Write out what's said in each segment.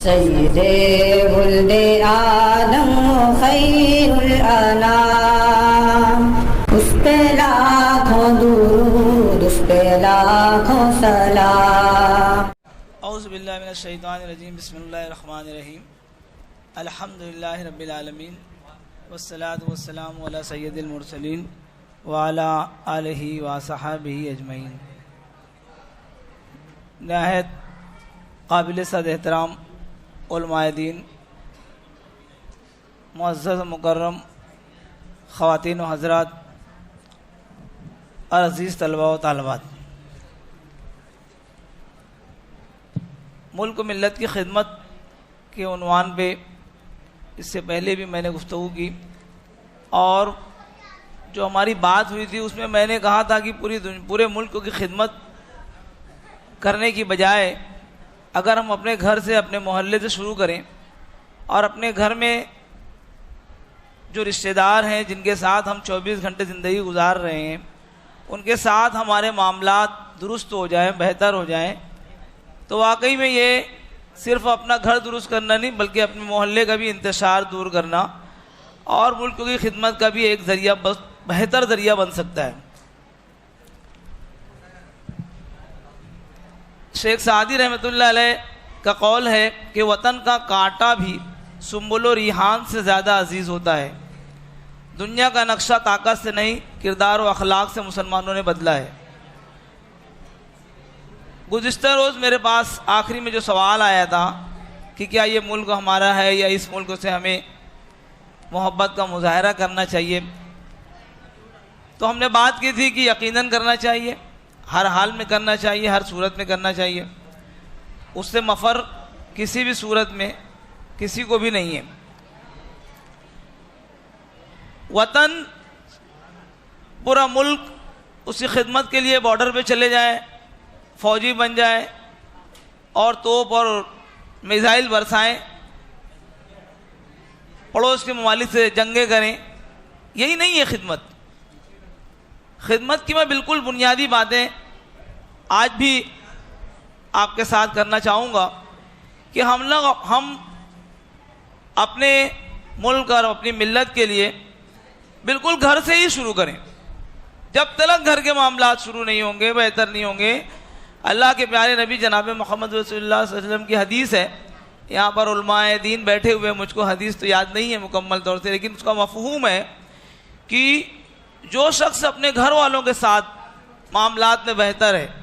सय्यदे वुल्दे आदम खैरुल अनाम, उस पे लाखों दुरूद, उस पे लाखों सलाम। औज़ु बिल्लाहि मिनश शैतानिर रजीम, बिस्मिल्लाहिर रहमानिर रहीम, अल्हम्दुलिल्लाहि रब्बिल आलमीन, वस्सलातु वस्सलामु अला सय्यदिल मुरसलीन व अला आलिहि व सहाबिहि अजमईन। नहायत काबिल सद एहतराम उलमाए दीन, मुअज़्ज़ज़ मुकर्रम ख़वातीन व हज़रात, अज़ीज़ तलबा व तालिबात, मुल्क मिल्लत की खिदमत के उन्वान पे इससे पहले भी मैंने गुफ्तगू की और जो हमारी बात हुई थी उसमें मैंने कहा था कि पूरे मुल्क की खिदमत करने की बजाय अगर हम अपने घर से, अपने मोहल्ले से शुरू करें और अपने घर में जो रिश्तेदार हैं जिनके साथ हम 24 घंटे ज़िंदगी गुजार रहे हैं उनके साथ हमारे मामलात दुरुस्त हो जाएं, बेहतर हो जाएं, तो वाकई में ये सिर्फ अपना घर दुरुस्त करना नहीं बल्कि अपने मोहल्ले का भी इंतशार दूर करना और मुल्क की खिदमत का भी एक ज़रिया, बेहतर ज़रिया बन सकता है। शेख सादी रहमतुल्लाह अलैह का कौल है कि वतन का कांटा भी सुम्बुल रिहान से ज़्यादा अजीज़ होता है। दुनिया का नक्शा ताकत से नहीं, किरदार व अखलाक से मुसलमानों ने बदला है। गुज़िश्ता रोज़ मेरे पास आखिरी में जो सवाल आया था कि क्या ये मुल्क हमारा है या इस मुल्क से हमें मोहब्बत का मुजाहरा करना चाहिए, तो हमने बात की थी कि यकीनन करना चाहिए, हर हाल में करना चाहिए, हर सूरत में करना चाहिए। उससे मफ़र किसी भी सूरत में किसी को भी नहीं है। वतन, पूरा मुल्क उसकी खिदमत के लिए बॉर्डर पे चले जाए, फौजी बन जाए और तोप और मिसाइल बरसाएं, पड़ोस के ममालिक से जंगें करें, यही नहीं है खिदमत। खिदमत की मैं बिल्कुल बुनियादी बातें आज भी आपके साथ करना चाहूँगा कि हम अपने मुल्क और अपनी मिल्लत के लिए बिल्कुल घर से ही शुरू करें। जब तक घर के मामलात शुरू नहीं होंगे, बेहतर नहीं होंगे। अल्लाह के प्यारे नबी जनाब मोहम्मद रसूलुल्लाह सल्लल्लाहु अलैहि वसल्लम की हदीस है, यहाँ पर उलमाए दीन बैठे हुए, मुझको हदीस तो याद नहीं है मुकम्मल तौर से, लेकिन उसका मफ़हूम है कि जो शख्स अपने घर वालों के साथ मामलात में बेहतर है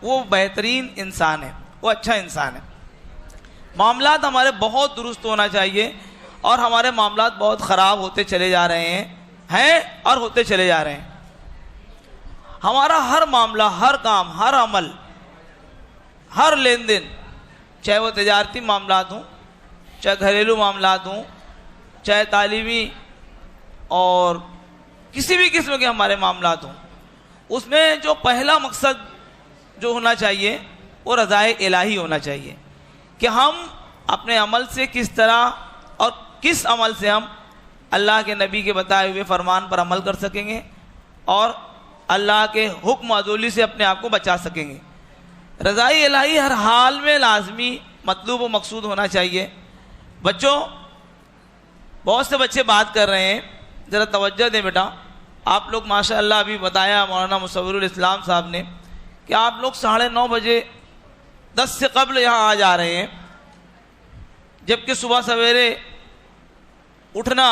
वो बेहतरीन इंसान है, वो अच्छा इंसान है। मामलात हमारे बहुत दुरुस्त होना चाहिए और हमारे मामलात बहुत ख़राब होते चले जा रहे हैं और होते चले जा रहे हैं। हमारा हर मामला, हर काम, हर अमल, हर लेन देन, चाहे वो तिजारती मामलात हों, चाहे घरेलू मामलात हों, चाहे तालीमी और किसी भी किस्म के हमारे मामलात हों, उसमें जो पहला मकसद जो होना चाहिए वो रज़ाए इलाही होना चाहिए कि हम अपने अमल से किस तरह और किस अमल से हम अल्लाह के नबी के बताए हुए फरमान पर अमल कर सकेंगे और अल्लाह के हुक्म अदूली से अपने आप को बचा सकेंगे। रज़ाए इलाही हर हाल में लाजमी मतलूब व मकसूद होना चाहिए। बच्चों, बहुत से बच्चे बात कर रहे हैं, ज़रा तवज्जो दें बेटा। आप लोग माशाअल्लाह अभी बताया मौलाना मुसव्विरुल इस्लाम साहब ने कि आप लोग 9:30 बजे 10 से कबल यहाँ आ जा रहे हैं, जबकि सुबह सवेरे उठना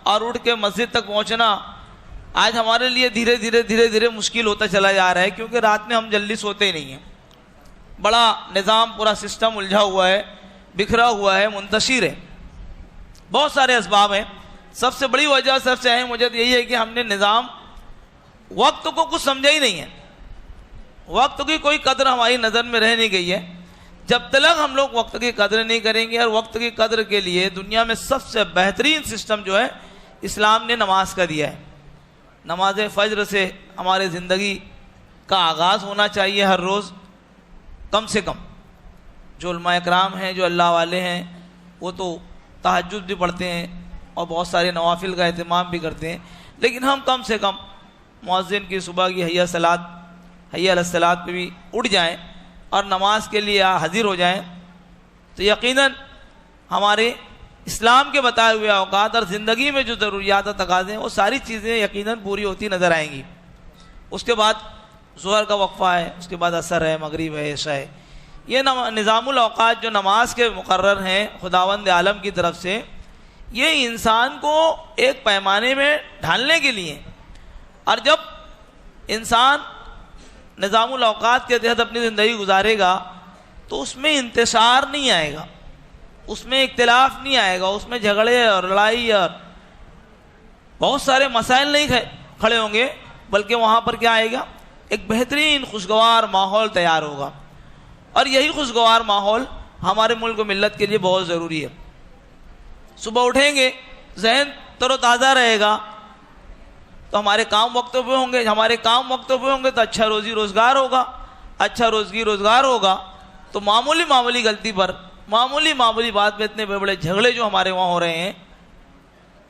और उठ के मस्जिद तक पहुँचना आज हमारे लिए धीरे धीरे मुश्किल होता चला जा रहा है, क्योंकि रात में हम जल्दी सोते ही नहीं हैं। बड़ा निज़ाम, पूरा सिस्टम उलझा हुआ है, बिखरा हुआ है, मुंतशिर है। बहुत सारे असबाब हैं। सबसे बड़ी वजह, सबसे अहम वजह यही है कि हमने निज़ाम, वक्त को कुछ समझा ही नहीं है। वक्त की कोई कदर हमारी नज़र में रह नहीं गई है। जब तक हम लोग वक्त की कदर नहीं करेंगे, और वक्त की कदर के लिए दुनिया में सबसे बेहतरीन सिस्टम जो है इस्लाम ने नमाज का दिया है। नमाज फ़ज्र से हमारे ज़िंदगी का आगाज़ होना चाहिए हर रोज़ कम से कम। जो उलमा इकराम हैं, जो अल्लाह वाले हैं, वो तो तहज्जुद भी पढ़ते हैं और बहुत सारे नवाफिल का एहतमाम भी करते हैं, लेकिन हम कम से कम मुअज्जिन की सुबह की हैया अलस्सलात पे भी उठ जाएं और नमाज के लिए हाजिर हो जाएं। तो यकीनन हमारे इस्लाम के बताए हुए औकात और ज़िंदगी में जो ज़रूरियात और तकाज़े हैं वो सारी चीज़ें यकीनन पूरी होती नज़र आएंगी। उसके बाद ज़ुहर का वक्फ़ा है, उसके बाद असर है, मगरिब है, इशा है। ये निज़ामुल औकात जो नमाज के मुकर्रर हैं खुदावंद आलम की तरफ से, ये इंसान को एक पैमाने में ढालने के लिए। और जब इंसान निज़ामुल औकात के तहत अपनी ज़िंदगी गुजारेगा तो उसमें इंतशार नहीं आएगा, उसमें इख्तिलाफ नहीं आएगा, उसमें झगड़े और लड़ाई और बहुत सारे मसाइल नहीं खड़े होंगे, बल्कि वहाँ पर क्या आएगा, एक बेहतरीन खुशगवार माहौल तैयार होगा। और यही खुशगवार माहौल हमारे मुल्क मिल्लत के लिए बहुत ज़रूरी है। सुबह उठेंगे, जहन तरोताज़ा रहेगा तो हमारे काम वक्तों पे होंगे, हमारे काम वक्तों पे होंगे तो अच्छा रोज़ी रोज़गार होगा, अच्छा रोज़गार होगा तो मामूली गलती पर, मामूली बात पे इतने बड़े बड़े झगड़े जो हमारे वहाँ हो रहे हैं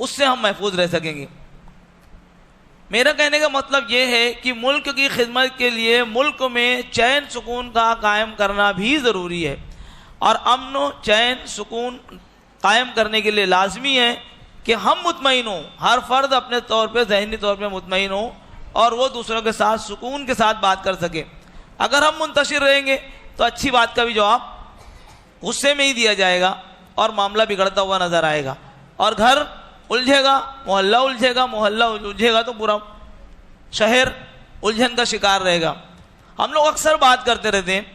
उससे हम महफूज रह सकेंगे। मेरा कहने का मतलब ये है कि मुल्क की खिदमत के लिए मुल्क में चैन सुकून का कायम करना भी ज़रूरी है, और अमन चैन सुकून कायम करने के लिए लाजमी है कि हम मुतमईन हों, हर फर्द अपने तौर पे ज़हनी तौर पे मुतमईन हो और वो दूसरों के साथ सुकून के साथ बात कर सके। अगर हम मुंतशिर रहेंगे तो अच्छी बात का भी जवाब गुस्से में ही दिया जाएगा और मामला बिगड़ता हुआ नज़र आएगा, और घर उलझेगा, मोहल्ला उलझेगा तो पूरा शहर उलझन का शिकार रहेगा। हम लोग अक्सर बात करते रहते हैं,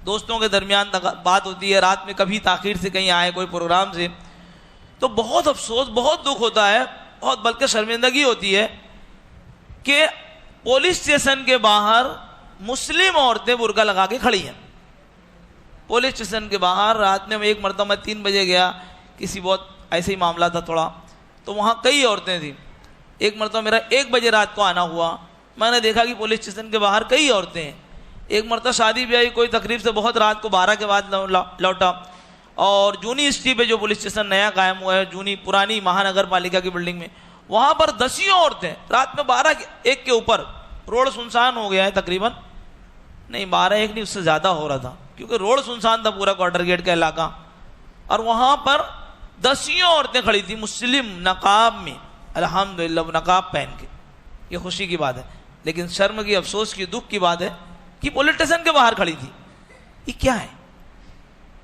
दोस्तों के दरमियान बात होती है, रात में कभी ताख़ीर से कहीं आए कोई प्रोग्राम से, तो बहुत अफसोस, बहुत दुख होता है, बहुत बल्कि शर्मिंदगी होती है कि पुलिस स्टेशन के बाहर मुस्लिम औरतें बुर्का लगा के खड़ी हैं। पुलिस स्टेशन के बाहर रात में एक मरतबा मैं 3 बजे गया, किसी बहुत ऐसे ही मामला था थोड़ा, तो वहाँ कई औरतें थी। एक मरतबा मेरा 1 बजे रात को आना हुआ, मैंने देखा कि पुलिस स्टेशन के बाहर कई औरतें हैं। एक मरतबा शादी ब्याह कोई तकरीब से बहुत रात को 12 के बाद लौटा, और जूनी स्ट्रीट पे जो पुलिस स्टेशन नया कायम हुआ है, जूनी पुरानी महानगर पालिका की बिल्डिंग में, वहाँ पर दसियों औरतें रात में 12-1 के ऊपर, रोड सुनसान हो गया है तकरीबन, नहीं 12-1 नहीं, उससे ज़्यादा हो रहा था क्योंकि रोड सुनसान था पूरा क्वार्टर गेट का इलाका, और वहाँ पर दसियों औरतें खड़ी थी मुस्लिम नकाब में, अल्हम्दुलिल्लाह नकाब पहन के। ये खुशी की बात है, लेकिन शर्म की, अफसोस की, दुख की बात है कि पुलिस स्टेशन के बाहर खड़ी थी। ये क्या है?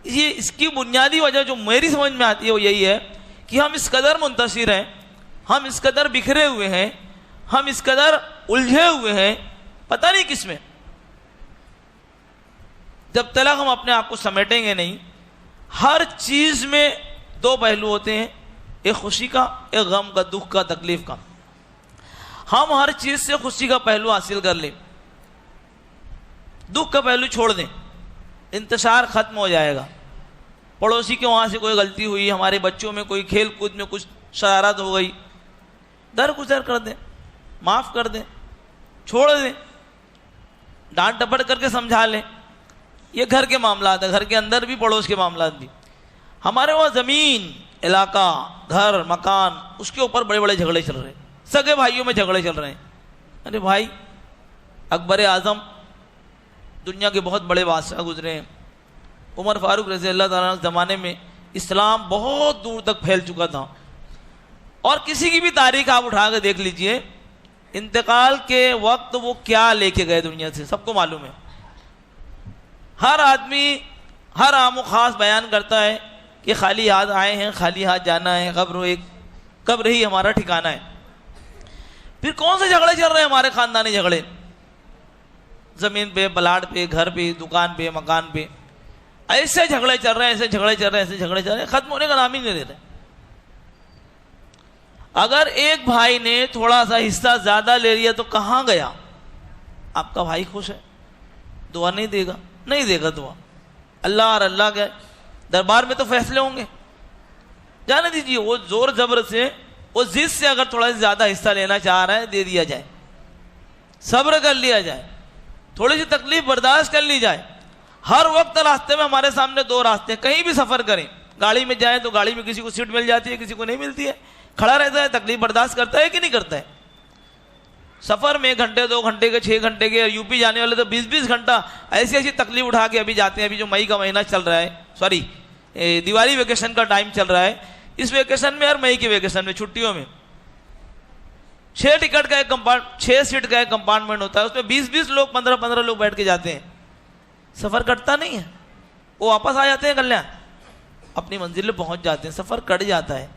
ये इसकी बुनियादी वजह जो मेरी समझ में आती है वो यही है कि हम इस कदर मुंतशिर हैं, हम इस कदर बिखरे हुए हैं, हम इस कदर उलझे हुए हैं, पता नहीं किस में। जब तक हम अपने आप को समेटेंगे नहीं, हर चीज में 2 पहलू होते हैं, एक खुशी का, एक गम का, दुख का, तकलीफ का। हम हर चीज से खुशी का पहलू हासिल कर लें, दुख का पहलू छोड़ दें, इंतशार खत्म हो जाएगा। पड़ोसी के वहाँ से कोई गलती हुई, हमारे बच्चों में कोई खेल कूद में कुछ शरारत हो गई, दरगुजर कर दें, माफ़ कर दें, छोड़ दें, डांट डपट करके समझा लें। ये घर के मामला है, घर के अंदर भी, पड़ोस के मामला भी। हमारे वहाँ ज़मीन, इलाका, घर, मकान, उसके ऊपर बड़े बड़े झगड़े चल रहे हैं, सगे भाइयों में झगड़े चल रहे हैं। अरे भाई, अकबर आज़म दुनिया के बहुत बड़े बादशाह गुजरे हैं, उमर फारूक रज़ी अल्लाह ताला के ज़माने में इस्लाम बहुत दूर तक फैल चुका था, और किसी की भी तारीख आप उठा कर देख लीजिए, इंतकाल के वक्त वो क्या लेके गए दुनिया से सबको मालूम है। हर आदमी हर आम खास बयान करता है कि खाली हाथ आए हैं, खाली हाथ जाना है, कब्र ही हमारा ठिकाना है। फिर कौन से झगड़े चल रहे हैं हमारे खानदानी झगड़े, ज़मीन पे, प्लाट पे, घर पे, दुकान पे, मकान पे, ऐसे झगड़े चल रहे हैं, ऐसे झगड़े चल रहे हैं, ऐसे झगड़े चल रहे हैं, खत्म होने का नाम ही नहीं ले रहे। अगर एक भाई ने थोड़ा सा हिस्सा ज्यादा ले लिया तो कहाँ गया? आपका भाई खुश है, दुआ नहीं देगा, नहीं देगा दुआ। अल्लाह और अल्लाह के दरबार में तो फैसले होंगे, जाने दीजिए। वो जोर जबर से, वो जिद से अगर थोड़ा सा ज्यादा हिस्सा लेना चाह रहा है, दे दिया जाए, सब्र कर लिया जाए, थोड़ी सी तकलीफ बर्दाश्त कर ली जाए। हर वक्त रास्ते में हमारे सामने 2 रास्ते, कहीं भी सफर करें, गाड़ी में जाए तो गाड़ी में किसी को सीट मिल जाती है, किसी को नहीं मिलती है, खड़ा रहता है, तकलीफ बर्दाश्त करता है कि नहीं करता है? सफ़र में 1 घंटे 2 घंटे के 6 घंटे के, यूपी जाने वाले तो 20-20 घंटा ऐसी ऐसी तकलीफ उठा के अभी जाते हैं। अभी जो मई का महीना चल रहा है, सॉरी दिवाली वेकेशन का टाइम चल रहा है, इस वेकेशन में और मई के वेकेशन में छुट्टियों में 6 टिकट का एक कंपार्टमेंट, 6 सीट का एक कंपार्टमेंट होता है, उसमें 20-20 लोग 15-15 लोग बैठ के जाते हैं। सफ़र कटता नहीं है, वो वापस आ जाते हैं कल्याण, अपनी मंजिल पे पहुंच जाते हैं। सफ़र कट जाता है,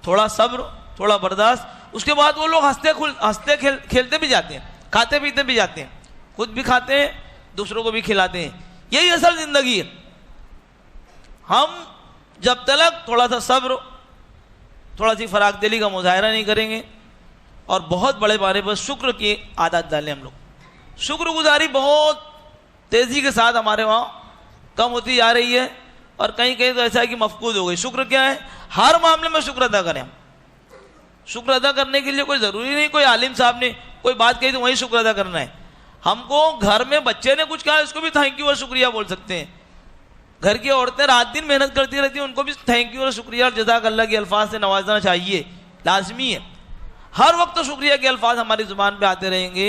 थोड़ा सब्र, थोड़ा बर्दाश्त, उसके बाद वो लोग हंसते खेलते भी जाते हैं, खाते पीते भी जाते हैं, खुद भी खाते हैं, दूसरों को भी खिलाते हैं। यही असल जिंदगी है। हम जब तक थोड़ा सा सब्र, थोड़ा सी फराक दिली का मुजाहरा नहीं करेंगे और बहुत बड़े बारे पर शुक्र की आदत डालें, हम लोग शुक्रगुजारी बहुत तेजी के साथ हमारे वहाँ कम होती जा रही है और कहीं कहीं तो ऐसा है कि मफकूद हो गई। शुक्र क्या है? हर मामले में शुक्र अदा करें। हम शुक्र अदा करने के लिए कोई ज़रूरी नहीं कोई आलिम साहब ने कोई बात कही तो वही शुक्र अदा करना है। हमको घर में बच्चे ने कुछ कहा, इसको भी थैंक यू और शुक्रिया बोल सकते हैं। घर की औरतें रात दिन मेहनत करती रहती हैं, उनको भी थैंक यू और शुक्रिया और जज़ाक अल्लाह के अल्फाज से नवाजना चाहिए, लाजमी है। हर वक्त तो शुक्रिया के अल्फाज हमारी ज़ुबान पे आते रहेंगे,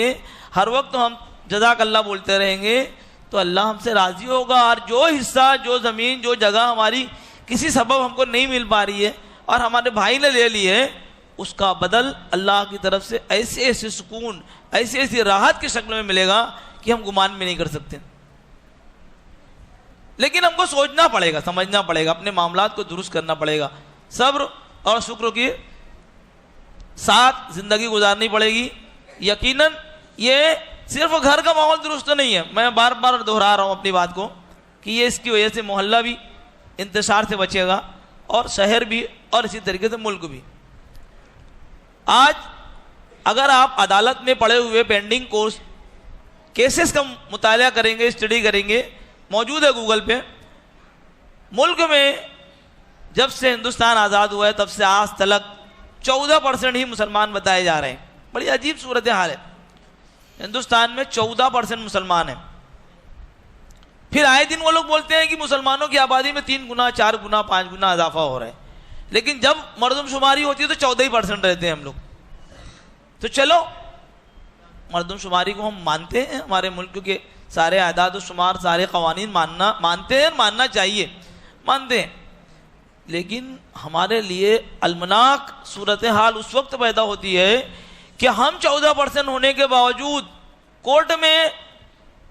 हर वक्त हम जज़ाक अल्लाह बोलते रहेंगे तो अल्लाह हमसे राज़ी होगा। और जो हिस्सा, जो ज़मीन, जो जगह हमारी किसी सबब हमको नहीं मिल पा रही है और हमारे भाई ने ले ली है, उसका बदल अल्लाह की तरफ से ऐसे ऐसे सुकून, ऐसी ऐसी राहत की शक्ल में मिलेगा कि हम गुमान भी नहीं कर सकते। लेकिन हमको सोचना पड़ेगा, समझना पड़ेगा, अपने मामलात को दुरुस्त करना पड़ेगा, सब्र और शुक्र के साथ जिंदगी गुजारनी पड़ेगी। यकीनन ये सिर्फ घर का माहौल दुरुस्त नहीं है, मैं बार बार दोहरा रहा हूँ अपनी बात को कि ये इसकी वजह से मोहल्ला भी इंतशार से बचेगा और शहर भी और इसी तरीके से मुल्क भी। आज अगर आप अदालत में पड़े हुए पेंडिंग कोर्स केसेस का मुताला करेंगे, स्टडी करेंगे, मौजूद है गूगल पे। मुल्क में जब से हिंदुस्तान आज़ाद हुआ है तब से आज तक 14% ही मुसलमान बताए जा रहे हैं। बड़ी अजीब सूरत हाल है, हिंदुस्तान में 14% मुसलमान हैं। फिर आए दिन वो लोग बोलते हैं कि मुसलमानों की आबादी में 3 गुना 4 गुना 5 गुना इजाफा हो रहा है, लेकिन जब मर्दमशुमारी होती है तो 14% रहते हैं हम लोग। तो चलो मर्दमशुमारी को हम मानते हैं, हमारे मुल्क के सारे आदाद शुमार, सारे कवानीन मानते हैं, मानना चाहिए, मानते हैं। लेकिन हमारे लिए अलमनाक सूरत हाल उस वक्त पैदा होती है कि हम 14% होने के बावजूद कोर्ट में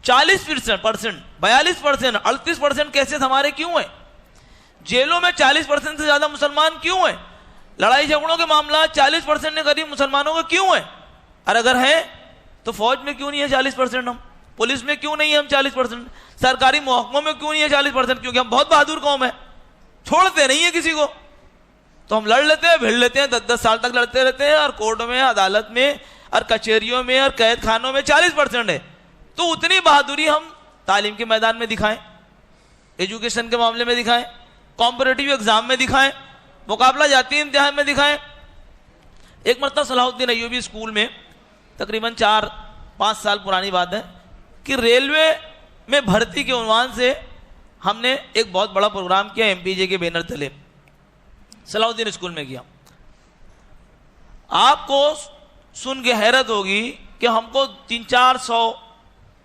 40%, 42%, 38% केसेस हमारे क्यों हैं? जेलों में 40% से ज्यादा मुसलमान क्यों हैं? लड़ाई झगड़ों के मामला 40% ने करीब मुसलमानों के क्यों हैं? और अगर है तो फौज में क्यों नहीं है 40%? हम पुलिस में क्यों नहीं है हम 40%? सरकारी महकमों में क्यों नहीं है 40%? क्योंकि हम बहुत बहादुर कौम है, छोड़ते नहीं है किसी को, तो हम लड़ लेते हैं, भिड़ लेते हैं, 10-10 साल तक लड़ते रहते हैं। और कोर्ट में, अदालत में और कचहरियों में और कैद खानों में 40% है। तो उतनी बहादुरी हम तालीम के मैदान में दिखाएं, एजुकेशन के मामले में दिखाएं, कॉम्पिटिटिव एग्जाम में दिखाएं, मुकाबला जाती इम्तिहान में दिखाएं। एक मरतबा सलाहुद्दीन अय्यूबी स्कूल में, तकरीबन 4-5 साल पुरानी बात है, कि रेलवे में भर्ती के उन्वान से हमने एक बहुत बड़ा प्रोग्राम किया, एमपीजे के बैनर तले सलाहुद्दीन स्कूल में किया। आपको सुन के हैरत होगी कि हमको 300-400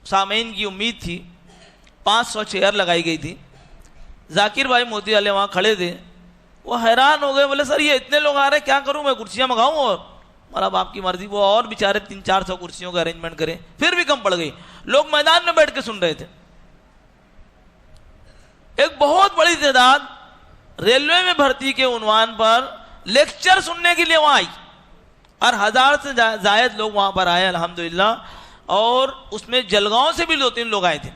सामीन की उम्मीद थी, 500 चेयर लगाई गई थी। जाकिर भाई मोती वाले वहाँ खड़े थे, वो हैरान हो गए, बोले सर ये इतने लोग आ रहे हैं, क्या करूं मैं, कुर्सियां मंगाऊं? और मतलब आपकी मर्जी। वो और बेचारे 300-400 कुर्सियों का अरेंजमेंट करें, फिर भी कम पड़ गई। लोग मैदान में बैठ के सुन रहे थे। एक बहुत बड़ी तादाद रेलवे में भर्ती के उन्वान पर लेक्चर सुनने के लिए वहां आई और 1000 से जायद लोग वहां पर आए अल्हम्दुलिल्लाह। और उसमें जलगांव से भी 2-3 लोग आए थे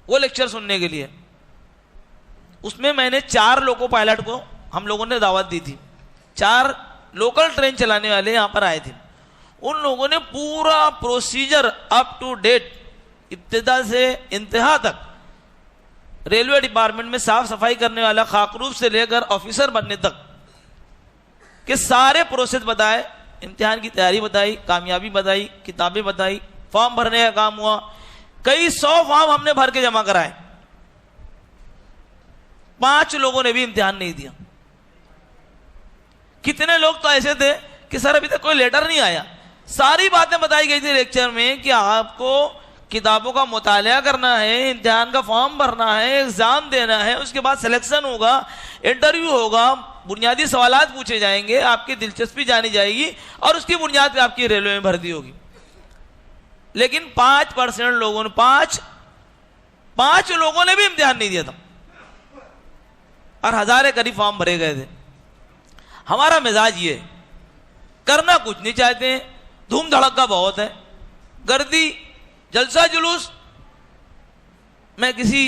वो लेक्चर सुनने के लिए। उसमें मैंने 4 लोको पायलट को हम लोगों ने दावत दी थी, 4 लोकल ट्रेन चलाने वाले यहाँ पर आए थे। उन लोगों ने पूरा प्रोसीजर अप टू डेट, इब्तिदा से इंतहा तक, रेलवे डिपार्टमेंट में साफ सफाई करने वाला खाकरूफ से लेकर ऑफिसर बनने तक के सारे प्रोसेस बताए, इम्तिहान की तैयारी बताई, कामयाबी बताई, किताबें बताई, फॉर्म भरने का काम हुआ। कई 100 फॉर्म हमने भर के जमा कराए। 5 लोगों ने भी इम्तिहान नहीं दिया। कितने लोग तो ऐसे थे कि सर अभी तक कोई लेटर नहीं आया, सारी बातें बताई गई थी लेक्चर में कि आपको किताबों का मुताला करना है, इम्तिहान का फॉर्म भरना है, एग्जाम देना है, उसके बाद सिलेक्शन होगा, इंटरव्यू होगा, बुनियादी सवालात पूछे जाएंगे, आपकी दिलचस्पी जानी जाएगी और उसकी बुनियाद पे आपकी रेलवे में भर्ती होगी। लेकिन 5% लोगों ने पांच लोगों ने भी इम्तिहान नहीं दिया था और हजारे करीब फॉर्म भरे गए थे। हमारा मिजाज ये करना कुछ नहीं चाहते हैं, धूम धड़का बहुत है, गर्दी जलसा जुलूस। मैं किसी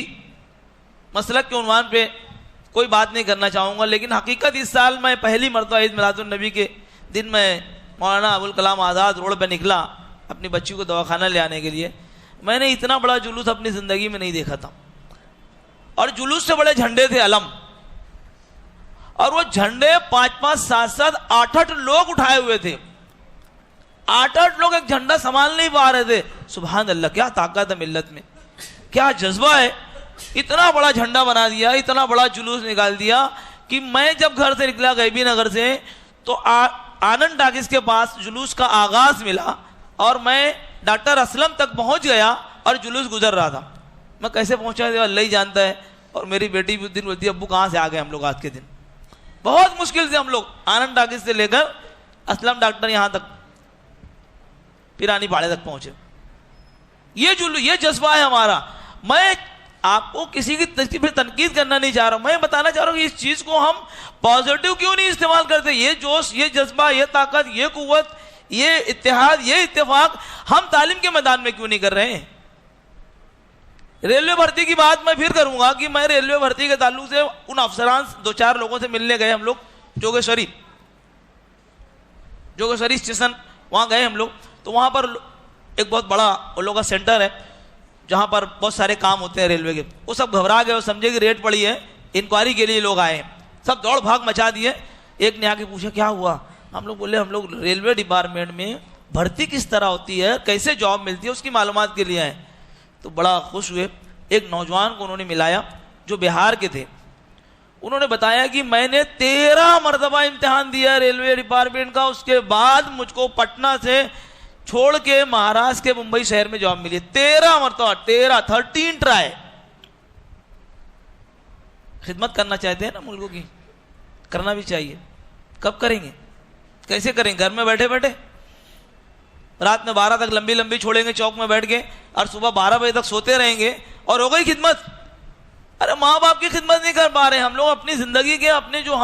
मसलक के उन्वान पे कोई बात नहीं करना चाहूंगा, लेकिन हकीकत इस साल मैं पहली मरतबा ईद मिलादुन नबी के दिन में मौलाना अबुल कलाम आज़ाद रोड पे निकला अपनी बच्ची को दवाखाना ले आने के लिए। मैंने इतना बड़ा जुलूस अपनी जिंदगी में नहीं देखा था और जुलूस से बड़े झंडे थे, अलम, और वो झंडे 5-5, 7-7, 8-8 लोग उठाए हुए थे। 8-8 लोग एक झंडा संभाल नहीं पा रहे थे। सुभान अल्लाह, क्या ताकत है मिल्लत में, क्या जज्बा है। इतना बड़ा झंडा बना दिया, इतना बड़ा जुलूस निकाल दिया कि मैं जब घर से निकला गैबी नगर से तो आनंद टाकिस के पास जुलूस का आगाज मिला और मैं डॉक्टर असलम तक पहुंच गया और जुलूस गुजर रहा था। मैं कैसे पहुंचा अल्लाह ही जानता है। और मेरी बेटी भी उस दिन बोलती है, अब्बू कहाँ से आ गए हम लोग आज के दिन। बहुत मुश्किल से हम लोग आनंद टाकिस से लेकर असलम डॉक्टर यहाँ तक पिरानी पाड़े तक पहुंचे। ये जज्बा है हमारा। मैं आपको किसी की तनकीद करना नहीं चाह रहा हूं, मैं बताना चाह रहा हूं कि इस चीज को हम पॉजिटिव क्यों नहीं इस्तेमाल करते। ये जोश, ये जज्बा, ये ताकत, ये कुव्वत, ये इत्तेहाद, ये इत्तेफाक हम तालीम के मैदान में क्यों नहीं कर रहे हैं। रेलवे भर्ती की बात मैं फिर करूंगा कि मैं रेलवे भर्ती के ताल्लुक से उन अफसरान 2-4 लोगों से मिलने गए हम लोग जोगेश्वरी स्टेशन, वहां गए हम लोग। तो वहां पर एक बहुत बड़ा उन लोगों का सेंटर है जहां पर बहुत सारे काम होते हैं रेलवे के। वो सब घबरा गए और समझे कि रेट पड़ी है, इंक्वायरी के लिए लोग आए हैं, सब दौड़ भाग मचा दिए। एक ने आके पूछा क्या हुआ। हम लोग बोले हम लोग रेलवे डिपार्टमेंट में भर्ती किस तरह होती है, कैसे जॉब मिलती है, उसकी मालूमात के लिए आए। तो बड़ा खुश हुए। एक नौजवान को उन्होंने मिलाया जो बिहार के थे। उन्होंने बताया कि मैंने 13 मरतबा इम्तिहान दिया रेलवे डिपार्टमेंट का, उसके बाद मुझको पटना से छोड़ के महाराष्ट्र के मुंबई शहर में जॉब मिली। 13 मरतबा, 13 ट्राई। खिदमत करना चाहते हैं ना मुल्कों की, करना भी चाहिए। कब करेंगे, कैसे करेंगे? घर में बैठे बैठे रात में 12 तक लंबी लंबी छोड़ेंगे चौक में बैठ के और सुबह 12 बजे तक सोते रहेंगे और हो गई खिदमत। अरे माँ बाप की खिदमत नहीं कर पा रहे हम लोग। अपनी जिंदगी के अपने जो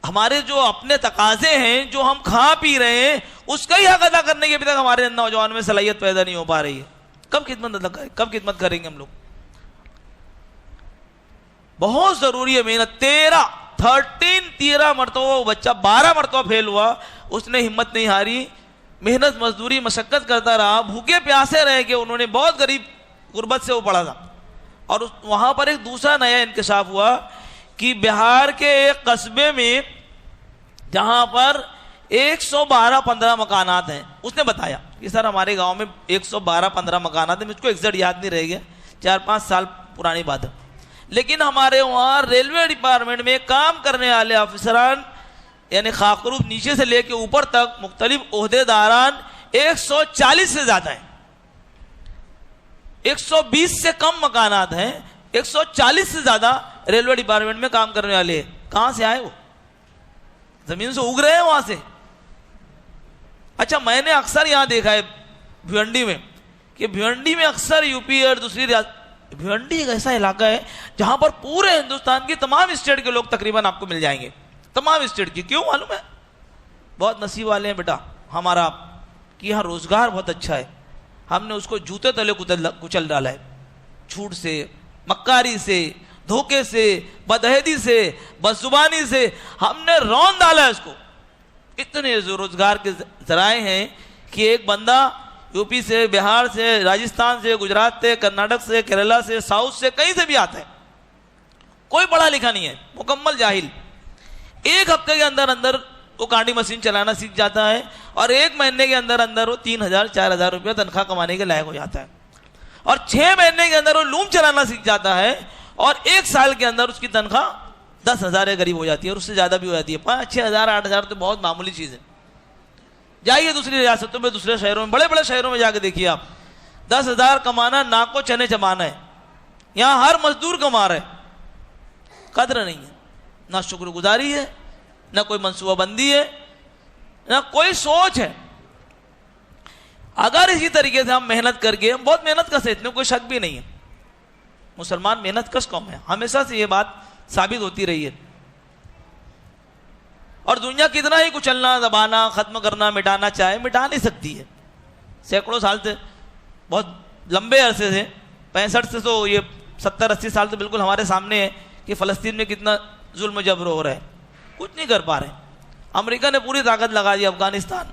हमारे जो अपने तकाजे हैं, जो हम खा पी रहे हैं, उसका ही हक अदा करने के अभी तक हमारे नौजवान में सलाहियत पैदा नहीं हो पा रही है। कब खिदमत करेंगे हम लोग? बहुत जरूरी है मेहनत। 13 मरतबा वो बच्चा 12 मरतबा फेल हुआ, उसने हिम्मत नहीं हारी, मेहनत मजदूरी मशक्कत करता रहा, भूखे प्यासे रह के उन्होंने बहुत गरीब गुर्बत से वो पढ़ा था। और वहां पर एक दूसरा नया इंकशाफ हुआ कि बिहार के एक कस्बे में जहां पर 112-15 मकानात हैं, उसने बताया कि सर हमारे गांव में 112-15 मकानात हैं। मुझको एग्जैक्ट याद नहीं रह गया, 4-5 साल पुरानी बात है। लेकिन हमारे वहां रेलवे डिपार्टमेंट में काम करने वाले अफसरान यानी खाकरूब नीचे से लेके ऊपर तक मुख्तलिफ ओहदेदारान 140 से ज्यादा हैं। 120 से कम मकानात हैं, 140 से ज्यादा रेलवे डिपार्टमेंट में काम करने वाले हैं। कहां से आए वो? जमीन से उग रहे हैं वहां से। अच्छा, मैंने अक्सर यहां देखा है भिवंडी में कि भिवंडी में अक्सर यूपी और दूसरी भिवंडी एक ऐसा इलाका है जहां पर पूरे हिंदुस्तान की तमाम स्टेट के लोग तकरीबन आपको मिल जाएंगे, तमाम स्टेट की। क्यों मालूम है? बहुत नसीब वाले हैं बेटा हमारा कि यहाँ रोजगार बहुत अच्छा है। हमने उसको जूते तले कुचल डाला है, झूठ से, मक्कारी से, धोखे से, बदहदी से, बदजुबानी से हमने रौन डाला है उसको। इतने रोजगार के जराए हैं कि एक बंदा यूपी से, बिहार से, राजस्थान से, गुजरात से, कर्नाटक से, केरला से, साउथ से, कहीं से भी आता है, कोई पढ़ा लिखा नहीं है, मुकम्मल जाहिल। 1 हफ्ते के अंदर अंदर वो कांडी मशीन चलाना सीख जाता है और 1 महीने के अंदर अंदर वो 3,000-4,000 रुपया तनख्वाह कमाने के लायक हो जाता है। और 6 महीने के अंदर वो लूम चलाना सीख जाता है और 1 साल के अंदर उसकी तनख्वाह 10,000 के करीब हो जाती है और उससे ज्यादा भी हो जाती है। 5,000, 6,000, 8,000 तो बहुत मामूली चीज है। जाइए दूसरी रियासतों में, दूसरे शहरों में, बड़े बड़े शहरों में जाके देखिए आप, 10,000 कमाना नाक को चने चबाना है। यहाँ हर मजदूर कमा रहे, कद्र नहीं है, ना शुक्रगुजारी है, ना कोई मनसूबाबंदी है, ना कोई सोच है। अगर इसी तरीके से हम मेहनत करके, हम बहुत मेहनत कर सकते हैं, कोई शक भी नहीं है, मुसलमान मेहनत कश कौम है, हमेशा से ये बात साबित होती रही है। और दुनिया कितना ही कुचलना, दबाना, खत्म करना, मिटाना चाहे, मिटा नहीं सकती है। सैकड़ों साल से, बहुत लंबे अरसे से, 65 से तो ये 70-80 साल तो बिल्कुल हमारे सामने है कि फ़लस्तीन में कितना जुल्म जबर हो रहा है, कुछ नहीं कर पा रहे। अमेरिका ने पूरी ताकत लगा दी अफगानिस्तान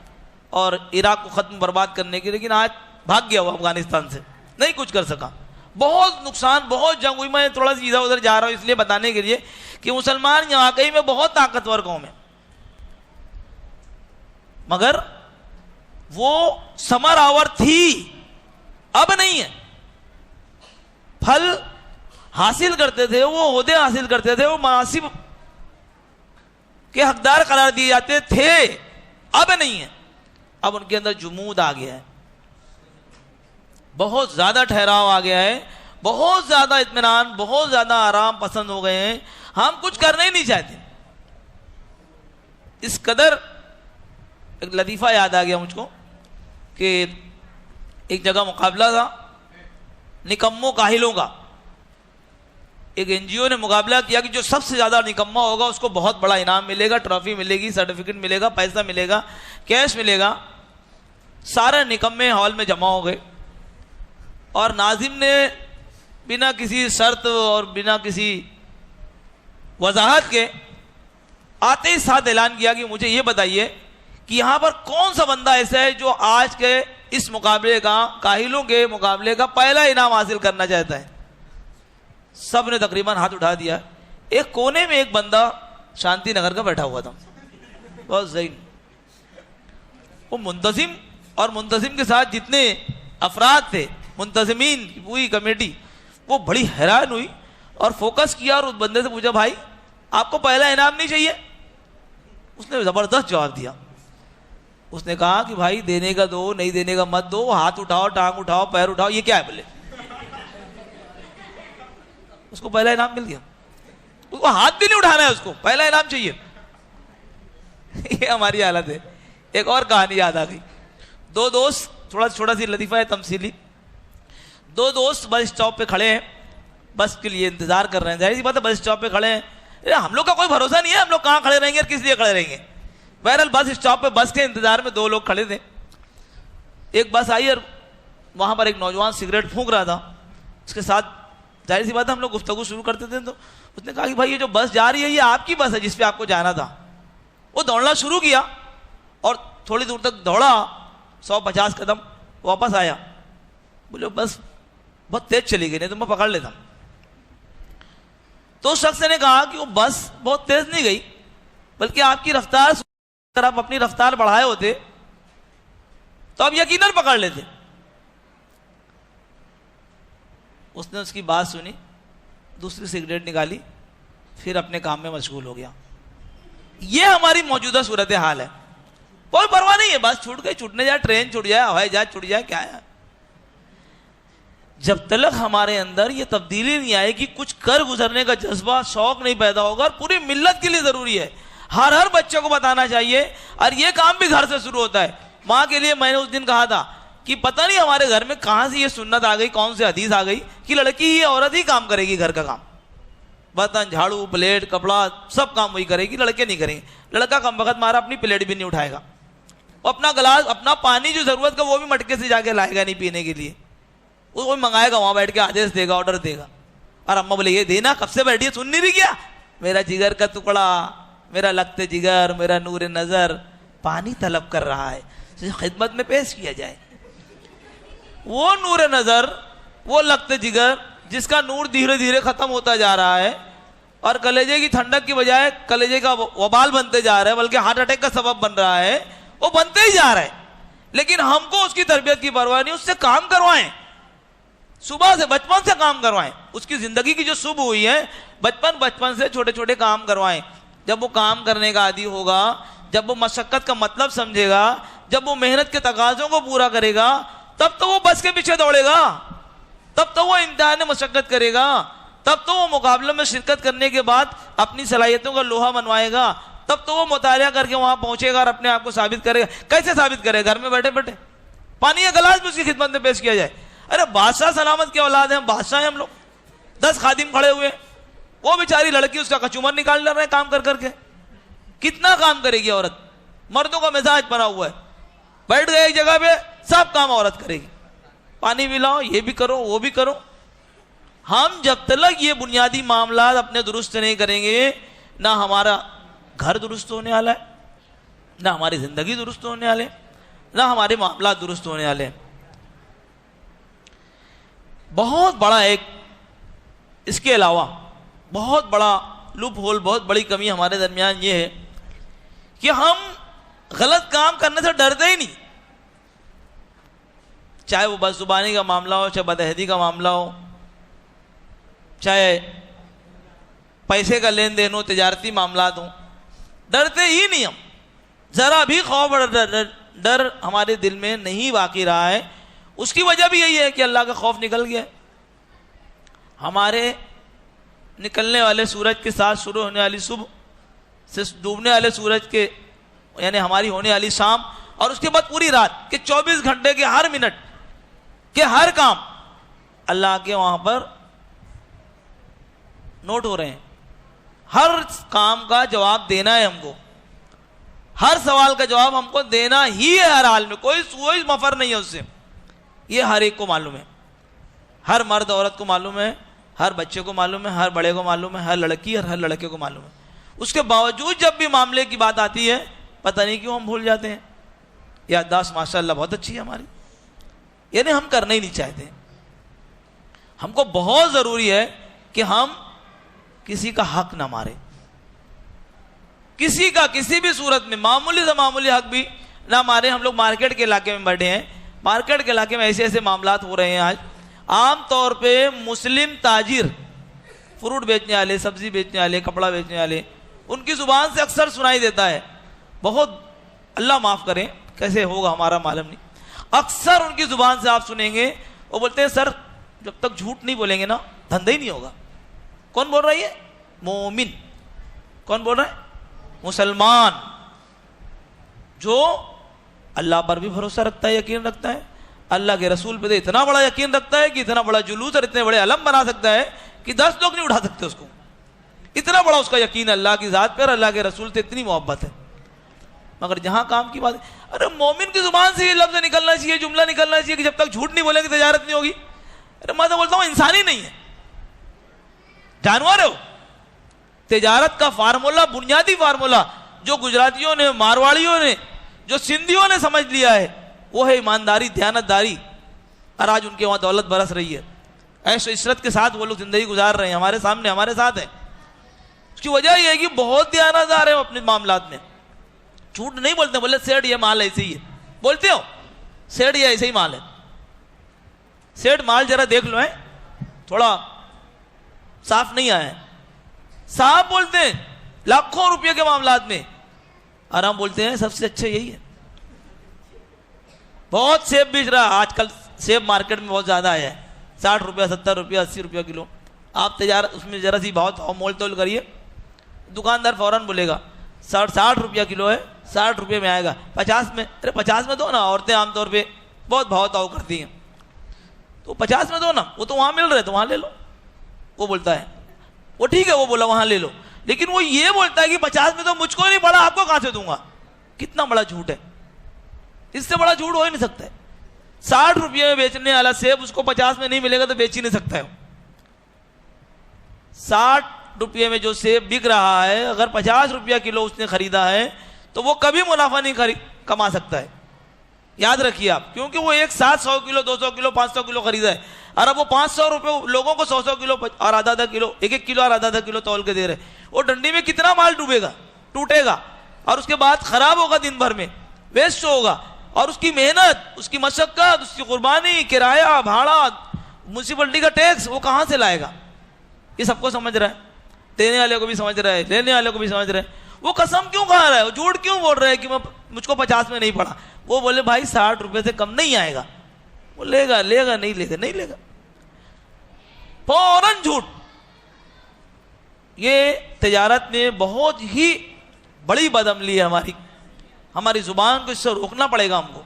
और इराक को ख़त्म बर्बाद करने की, लेकिन आज भाग गया वो अफगानिस्तान से, नहीं कुछ कर सका। बहुत नुकसान, बहुत जंग हुई। मैं थोड़ा सा इधर उधर जा रहा हूँ इसलिए बताने के लिए कि मुसलमान वाकई में बहुत ताकतवर कौम है, मगर वो समर आवर थी, अब नहीं है। फल हासिल करते थे, वो ओहदे हासिल करते थे, वो मनासिब के हकदार करार दिए जाते थे, अब नहीं है। अब उनके अंदर जुमूद आ गया है, बहुत ज्यादा ठहराव आ गया है, बहुत ज्यादा इत्मीनान, बहुत ज्यादा आराम पसंद हो गए हैं, हम कुछ करना ही नहीं चाहते। इस कदर एक लतीफ़ा याद आ गया मुझको कि एक जगह मुकाबला था निकम्मों काहिलों का। एक एनजीओ ने मुकाबला किया कि जो सबसे ज़्यादा निकम्मा होगा उसको बहुत बड़ा इनाम मिलेगा, ट्रॉफी मिलेगी, सर्टिफिकेट मिलेगा, पैसा मिलेगा, कैश मिलेगा। सारे निकम्मे हॉल में जमा हो गए और नाजिम ने बिना किसी शर्त और बिना किसी वजाहत के आते ही साथ ऐलान किया कि मुझे ये बताइए कि यहाँ पर कौन सा बंदा ऐसा है जो आज के इस मुकाबले का, काहिलों के मुकाबले का पहला इनाम हासिल करना चाहता है। सब ने तकरीबन हाथ उठा दिया। एक कोने में एक बंदा शांति नगर का बैठा हुआ था, बहुत सही। वो मुंतजिम और मुंतजिम के साथ जितने अफराद थे, मुंतजिमीन की पूरी कमेटी, वो बड़ी हैरान हुई और फोकस किया और उस बंदे से पूछा, भाई आपको पहला इनाम नहीं चाहिए? उसने जबरदस्त जवाब दिया। उसने कहा कि भाई देने का दो, नहीं देने का मत दो, हाथ उठाओ, टांग उठाओ, पैर उठाओ, ये क्या है? बोले उसको पहला इनाम मिल गया, उसको हाथ भी नहीं उठाना है, उसको पहला इनाम चाहिए। ये हमारी हालत है। एक और कहानी याद आ गई। दो दोस्त, छोटा सी लतीफा है तमसीली। दो दोस्त बस स्टॉप पे खड़े हैं, बस के लिए इंतजार कर रहे हैं। जाहिर सी बात है, बस स्टॉप पे खड़े हैं, हम लोग का कोई भरोसा नहीं है, हम लोग कहाँ खड़े रहेंगे और किस लिए खड़े रहेंगे। बहरहाल बस स्टॉप पे बस के इंतजार में दो लोग खड़े थे। एक बस आई और वहां पर एक नौजवान सिगरेट फूंक रहा था। उसके साथ जाहिर सी बात है हम लोग गुफ्तगू शुरू करते थे, तो उसने कहा कि भाई ये जो बस जा रही है ये आपकी बस है जिस पे आपको जाना था। वो दौड़ना शुरू किया और थोड़ी दूर तक दौड़ा, 150 कदम, वापस आया। बोले बस बहुत तेज चली गई, नहीं तो मैं पकड़ लेता। तो उस शख्स ने कहा कि वो बस बहुत तेज नहीं गई, बल्कि आपकी रफ्तार, अगर आप अपनी रफ्तार बढ़ाए होते तो आप यकीनन पकड़ लेते। उसने उसकी बात सुनी, दूसरी सिगरेट निकाली, फिर अपने काम में मशगूल हो गया। यह हमारी मौजूदा सूरत हाल है। कोई परवाह नहीं है, बस छूट गई, छूटने जाए, ट्रेन छूट जाए, हवाई जहाज छूट जाए, क्या है। जब तक हमारे अंदर ये तब्दीली नहीं आएगी, कुछ कर गुजरने का जज्बा, शौक नहीं पैदा होगा, और पूरी मिल्लत के लिए जरूरी है। हर बच्चे को बताना चाहिए, और ये काम भी घर से शुरू होता है। माँ के लिए मैंने उस दिन कहा था कि पता नहीं हमारे घर में कहां से ये सुन्नत आ गई, कौन सी हदीस आ गई कि लड़की ही औरत ही काम करेगी, घर का काम, बर्तन, झाड़ू, प्लेट, कपड़ा, सब काम वही करेगी, लड़के नहीं करेंगे। लड़का कम वक्त मारा अपनी प्लेट भी नहीं उठाएगा, और अपना गिलास, अपना पानी जो जरूरत का वो भी मटके से जाके लाएगा नहीं पीने के लिए, वो मंगाएगा, वहां बैठ के आदेश देगा, ऑर्डर देगा। और अम्मा बोले ये देना, कब से बैठी है, सुन नहीं रही क्या? मेरा जिगर का टुकड़ा, मेरा लगते जिगर, मेरा नूर नजर पानी तलब कर रहा है, खिदमत में पेश किया जाए। वो नूर नजर, वो लगते जिगर जिसका नूर धीरे धीरे खत्म होता जा रहा है और कलेजे की ठंडक की बजाय कलेजे का वबाल बनते जा रहा है, बल्कि हार्ट अटैक का सबब बन रहा है, वो बनते ही जा रहा है। लेकिन हमको उसकी तरबियत की परवाह नहीं, उससे काम करवाएं, सुबह से, बचपन से काम करवाएं। उसकी जिंदगी की जो सुबह हुई है, बचपन से छोटे छोटे काम करवाएं। जब वो काम करने का आदी होगा, जब वो मशक्कत का मतलब समझेगा, जब वो मेहनत के तकाजों को पूरा करेगा तब तो वो बस के पीछे दौड़ेगा, तब तो वो इम्तिहान में मशक्कत करेगा, तब तो वो मुकाबले में शिरकत करने के बाद अपनी सलाहियतों का लोहा मनवाएगा, तब तो वो मुतालिया करके वहां पहुंचेगा और अपने आप को साबित करेगा। कैसे साबित करेगा? घर में बैठे बैठे पानी का गिलास भी उसकी खिदमत में पेश किया जाए। अरे बादशाह सलामत के औलाद हैं, बादशाह हैं हम लोग, 10 खादिम खड़े हुए, वो बेचारी लड़की उसका कचूमर निकाल रहे हैं काम कर करके। कितना काम करेगी औरत? मर्दों का मिजाज बना हुआ है, बैठ गए एक जगह पे, सब काम औरत करेगी, पानी भी लाओ, ये भी करो, वो भी करो। हम जब तक ये बुनियादी मामला अपने दुरुस्त नहीं करेंगे, ना हमारा घर दुरुस्त होने वाला है, ना हमारी जिंदगी दुरुस्त होने वाले, ना हमारे मामला दुरुस्त होने वाले। बहुत बड़ा एक इसके अलावा बहुत बड़ा लूप होल, बहुत बड़ी कमी हमारे दरमियान ये है कि हम गलत काम करने से डरते ही नहीं, चाहे वो बदजुबानी का मामला हो, चाहे बदअहदी का मामला हो, चाहे पैसे का लेन देन हो, तिजारती मामलात हो, डरते ही नहीं हम। जरा भी खौफ और डर हमारे दिल में नहीं बाकी रहा है। उसकी वजह भी यही है कि अल्लाह का खौफ निकल गया। हमारे निकलने वाले सूरज के साथ शुरू होने वाली सुबह से डूबने वाले सूरज के यानी हमारी होने वाली शाम, और उसके बाद पूरी रात के 24 घंटे के हर मिनट के हर काम अल्लाह के वहां पर नोट हो रहे हैं। हर काम का जवाब देना है हमको, हर सवाल का जवाब हमको देना ही है हर हाल में, कोई मफर नहीं है उससे। ये हर एक को मालूम है, हर मर्द औरत को मालूम है, हर बच्चे को मालूम है, हर बड़े को मालूम है, हर लड़की और हर लड़के को मालूम है। उसके बावजूद जब भी मामले की बात आती है, पता नहीं क्यों हम भूल जाते हैं। याददाश्त माशाअल्लाह बहुत अच्छी है हमारी, यानी हम करना ही नहीं चाहते। हमको बहुत जरूरी है कि हम किसी का हक ना मारे, किसी का किसी भी सूरत में मामूली से मामूली हक भी ना मारे। हम लोग मार्केट के इलाके में बैठे हैं, मार्केट के इलाके में ऐसे ऐसे मामलात हो रहे हैं आज। आम तौर पे मुस्लिम ताजिर, फ्रूट बेचने वाले, सब्जी बेचने वाले, कपड़ा बेचने वाले, उनकी जुबान से अक्सर सुनाई देता है, बहुत अल्लाह माफ करें कैसे होगा हमारा मालूम नहीं, अक्सर उनकी जुबान से आप सुनेंगे वो बोलते हैं सर जब तक झूठ नहीं बोलेंगे ना धंधा ही नहीं होगा। कौन बोल रहा है ये? मोमिन। कौन बोल रहा है? मुसलमान जो अल्लाह पर भी भरोसा रखता है, यकीन रखता है, अल्लाह के रसूल पे तो इतना बड़ा यकीन रखता है कि इतना बड़ा जुलूस और इतने बड़े अलम बना सकता है कि 10 लोग नहीं उठा सकते उसको। इतना बड़ा उसका यकीन अल्लाह की जात पर, अल्लाह के रसूल से इतनी मोहब्बत है। मगर जहां काम की बात है, अरे मोमिन की जुबान से ये लफ्ज निकलना चाहिए, जुमला निकलना चाहिए कि जब तक झूठ नहीं बोलेंगे तजारत नहीं होगी। अरे मैं तो बोलता हूं इंसान ही नहीं है, जानवर हो। तजारत का फार्मूला, बुनियादी फार्मूला जो गुजरातियों ने, मारवाड़ियों ने, जो सिंधियों ने समझ लिया है, वो है ईमानदारी, दयानतदारी। और आज उनके वहां दौलत बरस रही है, ऐशो इशरत के साथ वो लोग जिंदगी गुजार रहे हैं, हमारे सामने, हमारे साथ है। उसकी वजह यह है कि बहुत दयानतदार है अपने मामलात में, झूठ नहीं बोलते। बोले सेठ ये माल ऐसे ही है, बोलते हो सेठ ये ऐसे ही माल है। सेठ माल जरा देख लो है, थोड़ा साफ नहीं आया है, साफ बोलते हैं लाखों रुपए के मामलात में, और हम बोलते हैं सबसे अच्छा यही है। बहुत सेब बेच रहा है आजकल, सेब मार्केट में बहुत ज्यादा आया है, 60 रुपया, 70 रुपया, 80 रुपया किलो। आप तजारत उसमें जरा सी बहुत मोल तोल करिए, दुकानदार फौरन बोलेगा 60 रुपया किलो है, 60 रुपये में आएगा, 50 में। अरे 50 में दो ना, औरतें आमतौर पे बहुत भाव ताव करती हैं, तो 50 में दो ना, वो तो वहां मिल रहे तो वहां ले लो। वो बोलता है वो ठीक है, वो बोला वहां ले लो, लेकिन वो ये बोलता है कि 50 में तो मुझको नहीं पड़ा, आपको कहां से दूंगा। कितना बड़ा झूठ है, इससे बड़ा झूठ हो ही नहीं सकता है। 60 रुपये में बेचने वाला सेब उसको 50 में नहीं मिलेगा तो बेच ही नहीं सकता है। 60 रुपये में जो सेब बिक रहा है, अगर 50 रुपया किलो उसने खरीदा है तो वो कभी मुनाफा नहीं कमा सकता है। याद रखिए आप, क्योंकि वो एक साथ 100 किलो, 200 किलो, 500 किलो खरीदा है, और अब वो 500 रुपये लोगों को 100 किलो और आधा किलो, 1 किलो और आधा किलो तौल के दे रहे। वो डंडी में कितना माल डूबेगा, टूटेगा, और उसके बाद खराब होगा, दिन भर में वेस्ट होगा, और उसकी मेहनत, उसकी मशक्कत, उसकी कुर्बानी, किराया, भाड़ा, म्यूनसिपलिटी का टैक्स वो कहां से लाएगा। ये सबको समझ रहा है, देने वाले को भी समझ रहा है, लेने वाले को भी समझ रहा है। वो कसम क्यों खा रहा है, वो झूठ क्यों बोल रहा है कि मुझको 50 में नहीं पड़ा। वो बोले भाई 60 रुपये से कम नहीं आएगा। वो लेगा लेगा नहीं लेगा नहीं लेगा, फौरन झूठ। ये तिजारत में बहुत ही बड़ी बदअमली है हमारी जुबान को इससे रोकना पड़ेगा हमको।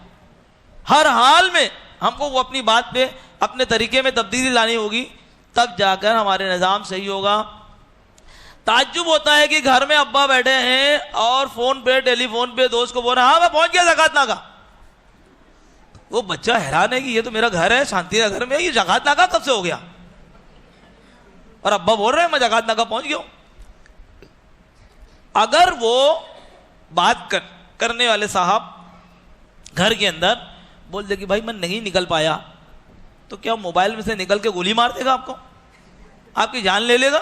हर हाल में हमको वो अपनी बात पे अपने तरीके में तब्दीली लानी होगी, तब जाकर हमारे निज़ाम सही होगा। ताज्जुब होता है कि घर में अब्बा बैठे हैं और फोन पे टेलीफोन पे दोस्त को बोल रहे हैं हाँ मैं पहुंच गया ज़कात नाका। वो बच्चा हैरान है कि ये तो मेरा घर है, शांति का घर में, ये ज़कात नाका कब से हो गया? और अब्बा बोल रहे हैं मैं ज़कात नाका पहुंच गया हूं। अगर वो बात करने वाले साहब घर के अंदर बोल दे कि भाई मैं नहीं निकल पाया, तो क्या मोबाइल में से निकल के गोली मार देगा आपको, आपकी जान ले लेगा?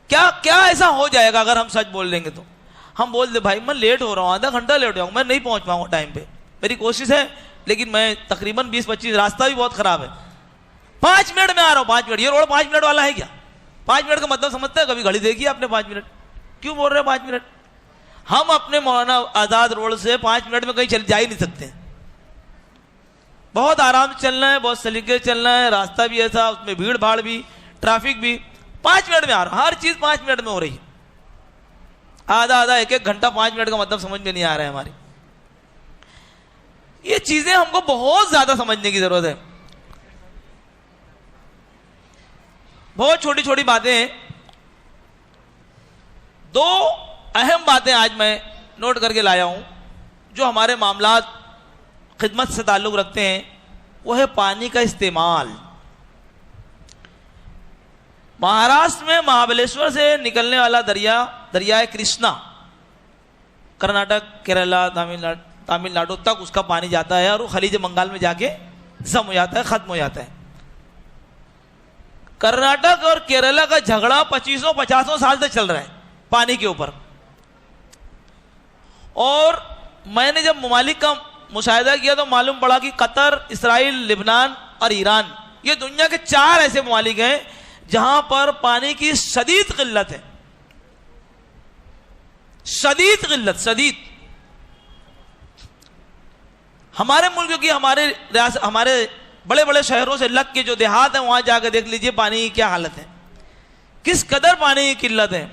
क्या क्या ऐसा हो जाएगा अगर हम सच बोल देंगे? तो हम बोल दे भाई मैं लेट हो रहा हूं, आधा घंटा लेट हो जाऊंगा, मैं नहीं पहुंच पाऊंगा टाइम पे, मेरी कोशिश है लेकिन मैं तकरीबन 20-25, रास्ता भी बहुत खराब है, 5 मिनट में आ रहा हूं। 5 मिनट, ये रोड 5 मिनट वाला है क्या? 5 मिनट का मतलब समझता है? कभी घड़ी देखी आपने 5 मिनट? क्यों बोल रहे हैं 5 मिनट? हम अपने मौलाना आजाद रोड से 5 मिनट में कहीं चल जा ही नहीं सकते। बहुत आराम से चलना है, बहुत सलीके से चलना है, रास्ता भी ऐसा, उसमें भीड़ भाड़ भी, ट्रैफिक भी। 5 मिनट में आ रहा, हर चीज 5 मिनट में हो रही है। आधा आधा एक घंटा 5 मिनट का मतलब समझ में नहीं आ रहा है हमारी। ये चीजें हमको बहुत ज्यादा समझने की जरूरत है। बहुत छोटी छोटी बातें हैं। 2 अहम बातें आज मैं नोट करके लाया हूं जो हमारे मामलात खिदमत से ताल्लुक रखते हैं। वो है पानी का इस्तेमाल। महाराष्ट्र में महाबलेश्वर से निकलने वाला दरियाए कृष्णा कर्नाटक, केरला, तमिलनाडु तक उसका पानी जाता है और वो खलीज बंगाल में जाके जम हो जाता है, खत्म हो जाता है। कर्नाटक और केरला का झगड़ा 2500-50 साल से चल रहा है पानी के ऊपर। और मैंने जब ममालिक का मुशाहिदा किया तो मालूम पड़ा कि कतर, इसराइल, लिबनान और ईरान, ये दुनिया के 4 ऐसे ममालिक हैं जहां पर पानी की शदीद किल्लत है। शदीद किल्लत, शदीद। हमारे मुल्क की, हमारे बड़े बड़े शहरों से लग के जो देहात है वहां जाकर देख लीजिए पानी की क्या हालत है, किस कदर पानी की किल्लत है।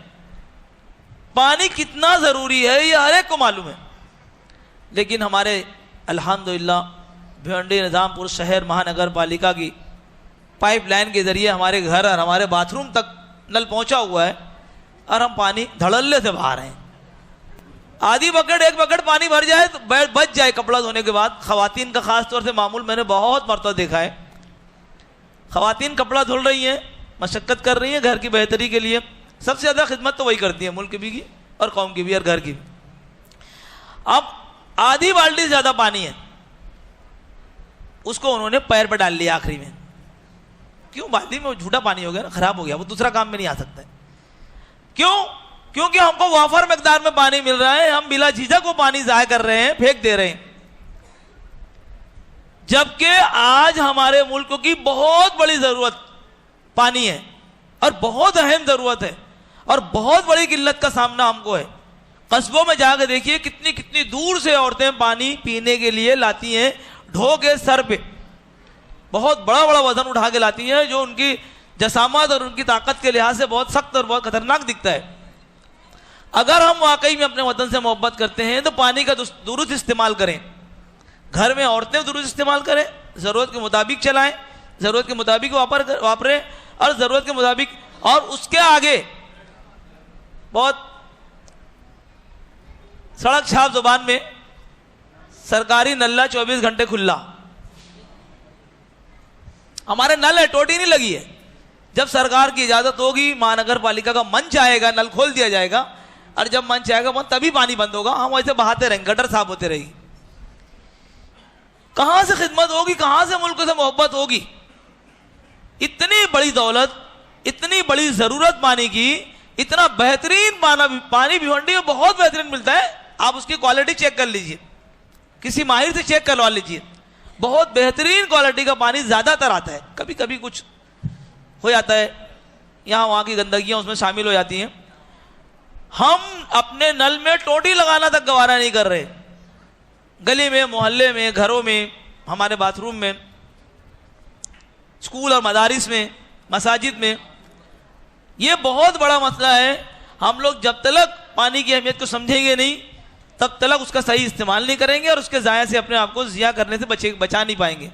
पानी कितना जरूरी है ये हर एक को मालूम है। लेकिन हमारे अल्हम्दुलिल्लाह भिवंडी निजामपुर शहर महानगर पालिका की पाइपलाइन के जरिए हमारे घर और हमारे बाथरूम तक नल पहुंचा हुआ है और हम पानी धड़ल्ले से बहा रहे हैं। आधी बकेट, 1 बकेट पानी भर जाए तो बच जाए कपड़ा धोने के बाद। खवातीन का खास तौर से मामूल मैंने बहुत मरतबा देखा है। खवातीन कपड़ा धुल रही हैं, मशक्कत कर रही हैं घर की बेहतरी के लिए। सबसे ज्यादा खिदमत तो वही करती है, मुल्क की भी और कौम की भी और घर की भी। अब आधी बाल्टी से ज्यादा पानी है, उसको उन्होंने पैर पर डाल लिया आखिरी में। क्यों? बाल्टी में झूठा पानी हो गया ना, खराब हो गया, वो दूसरा काम में नहीं आ सकता है। क्यों? क्योंकि हमको वाफर मकदार में पानी मिल रहा है, हम बिला झिझक को पानी जाया कर रहे हैं, फेंक दे रहे हैं। जबकि आज हमारे मुल्क की बहुत बड़ी जरूरत पानी है और बहुत अहम जरूरत है और बहुत बड़ी किल्लत का सामना हमको है। कस्बों में जाकर देखिए कितनी कितनी दूर से औरतें पानी पीने के लिए लाती हैं, ढो के सर पे बहुत बड़ा बड़ा वजन उठा के लाती हैं, जो उनकी जसामत और उनकी ताकत के लिहाज से बहुत सख्त और बहुत खतरनाक दिखता है। अगर हम वाकई में अपने वतन से मोहब्बत करते हैं तो पानी का दुरुस्त इस्तेमाल करें। घर में औरतें दुरुस्त इस्तेमाल करें, जरूरत के मुताबिक चलाएं, जरूरत के मुताबिक वापरें और जरूरत के मुताबिक। और उसके आगे बहुत सड़क छाप जुबान में सरकारी नल्ला 24 घंटे खुला। हमारे नल है, टोटी नहीं लगी है। जब सरकार की इजाजत होगी, महानगर पालिका का मंच आएगा, नल खोल दिया जाएगा और जब मंच आएगा बंद, तभी पानी बंद होगा। हम वैसे बहाते रहेंगे, गटर साफ होते रहेगी। कहां से खिदमत होगी, कहां से मुल्क से मोहब्बत होगी? इतनी बड़ी दौलत, इतनी बड़ी जरूरत पानी की, इतना बेहतरीन पानी भिवंडी में बहुत बेहतरीन मिलता है। आप उसकी क्वालिटी चेक कर लीजिए, किसी माहिर से चेक करवा लीजिए। बहुत बेहतरीन क्वालिटी का पानी ज्यादातर आता है। कभी कभी कुछ हो जाता है, यहां वहां की गंदगियां उसमें शामिल हो जाती हैं। हम अपने नल में टोटी लगाना तक गवारा नहीं कर रहे। गली में, मोहल्ले में, घरों में, हमारे बाथरूम में, स्कूल और मदारिस में, मसाजिद में, ये बहुत बड़ा मसला है। हम लोग जब तक पानी की अहमियत को समझेंगे नहीं, तब तक उसका सही इस्तेमाल नहीं करेंगे और उसके ज़ाया से अपने आप को ज़िया करने से बचा नहीं पाएंगे।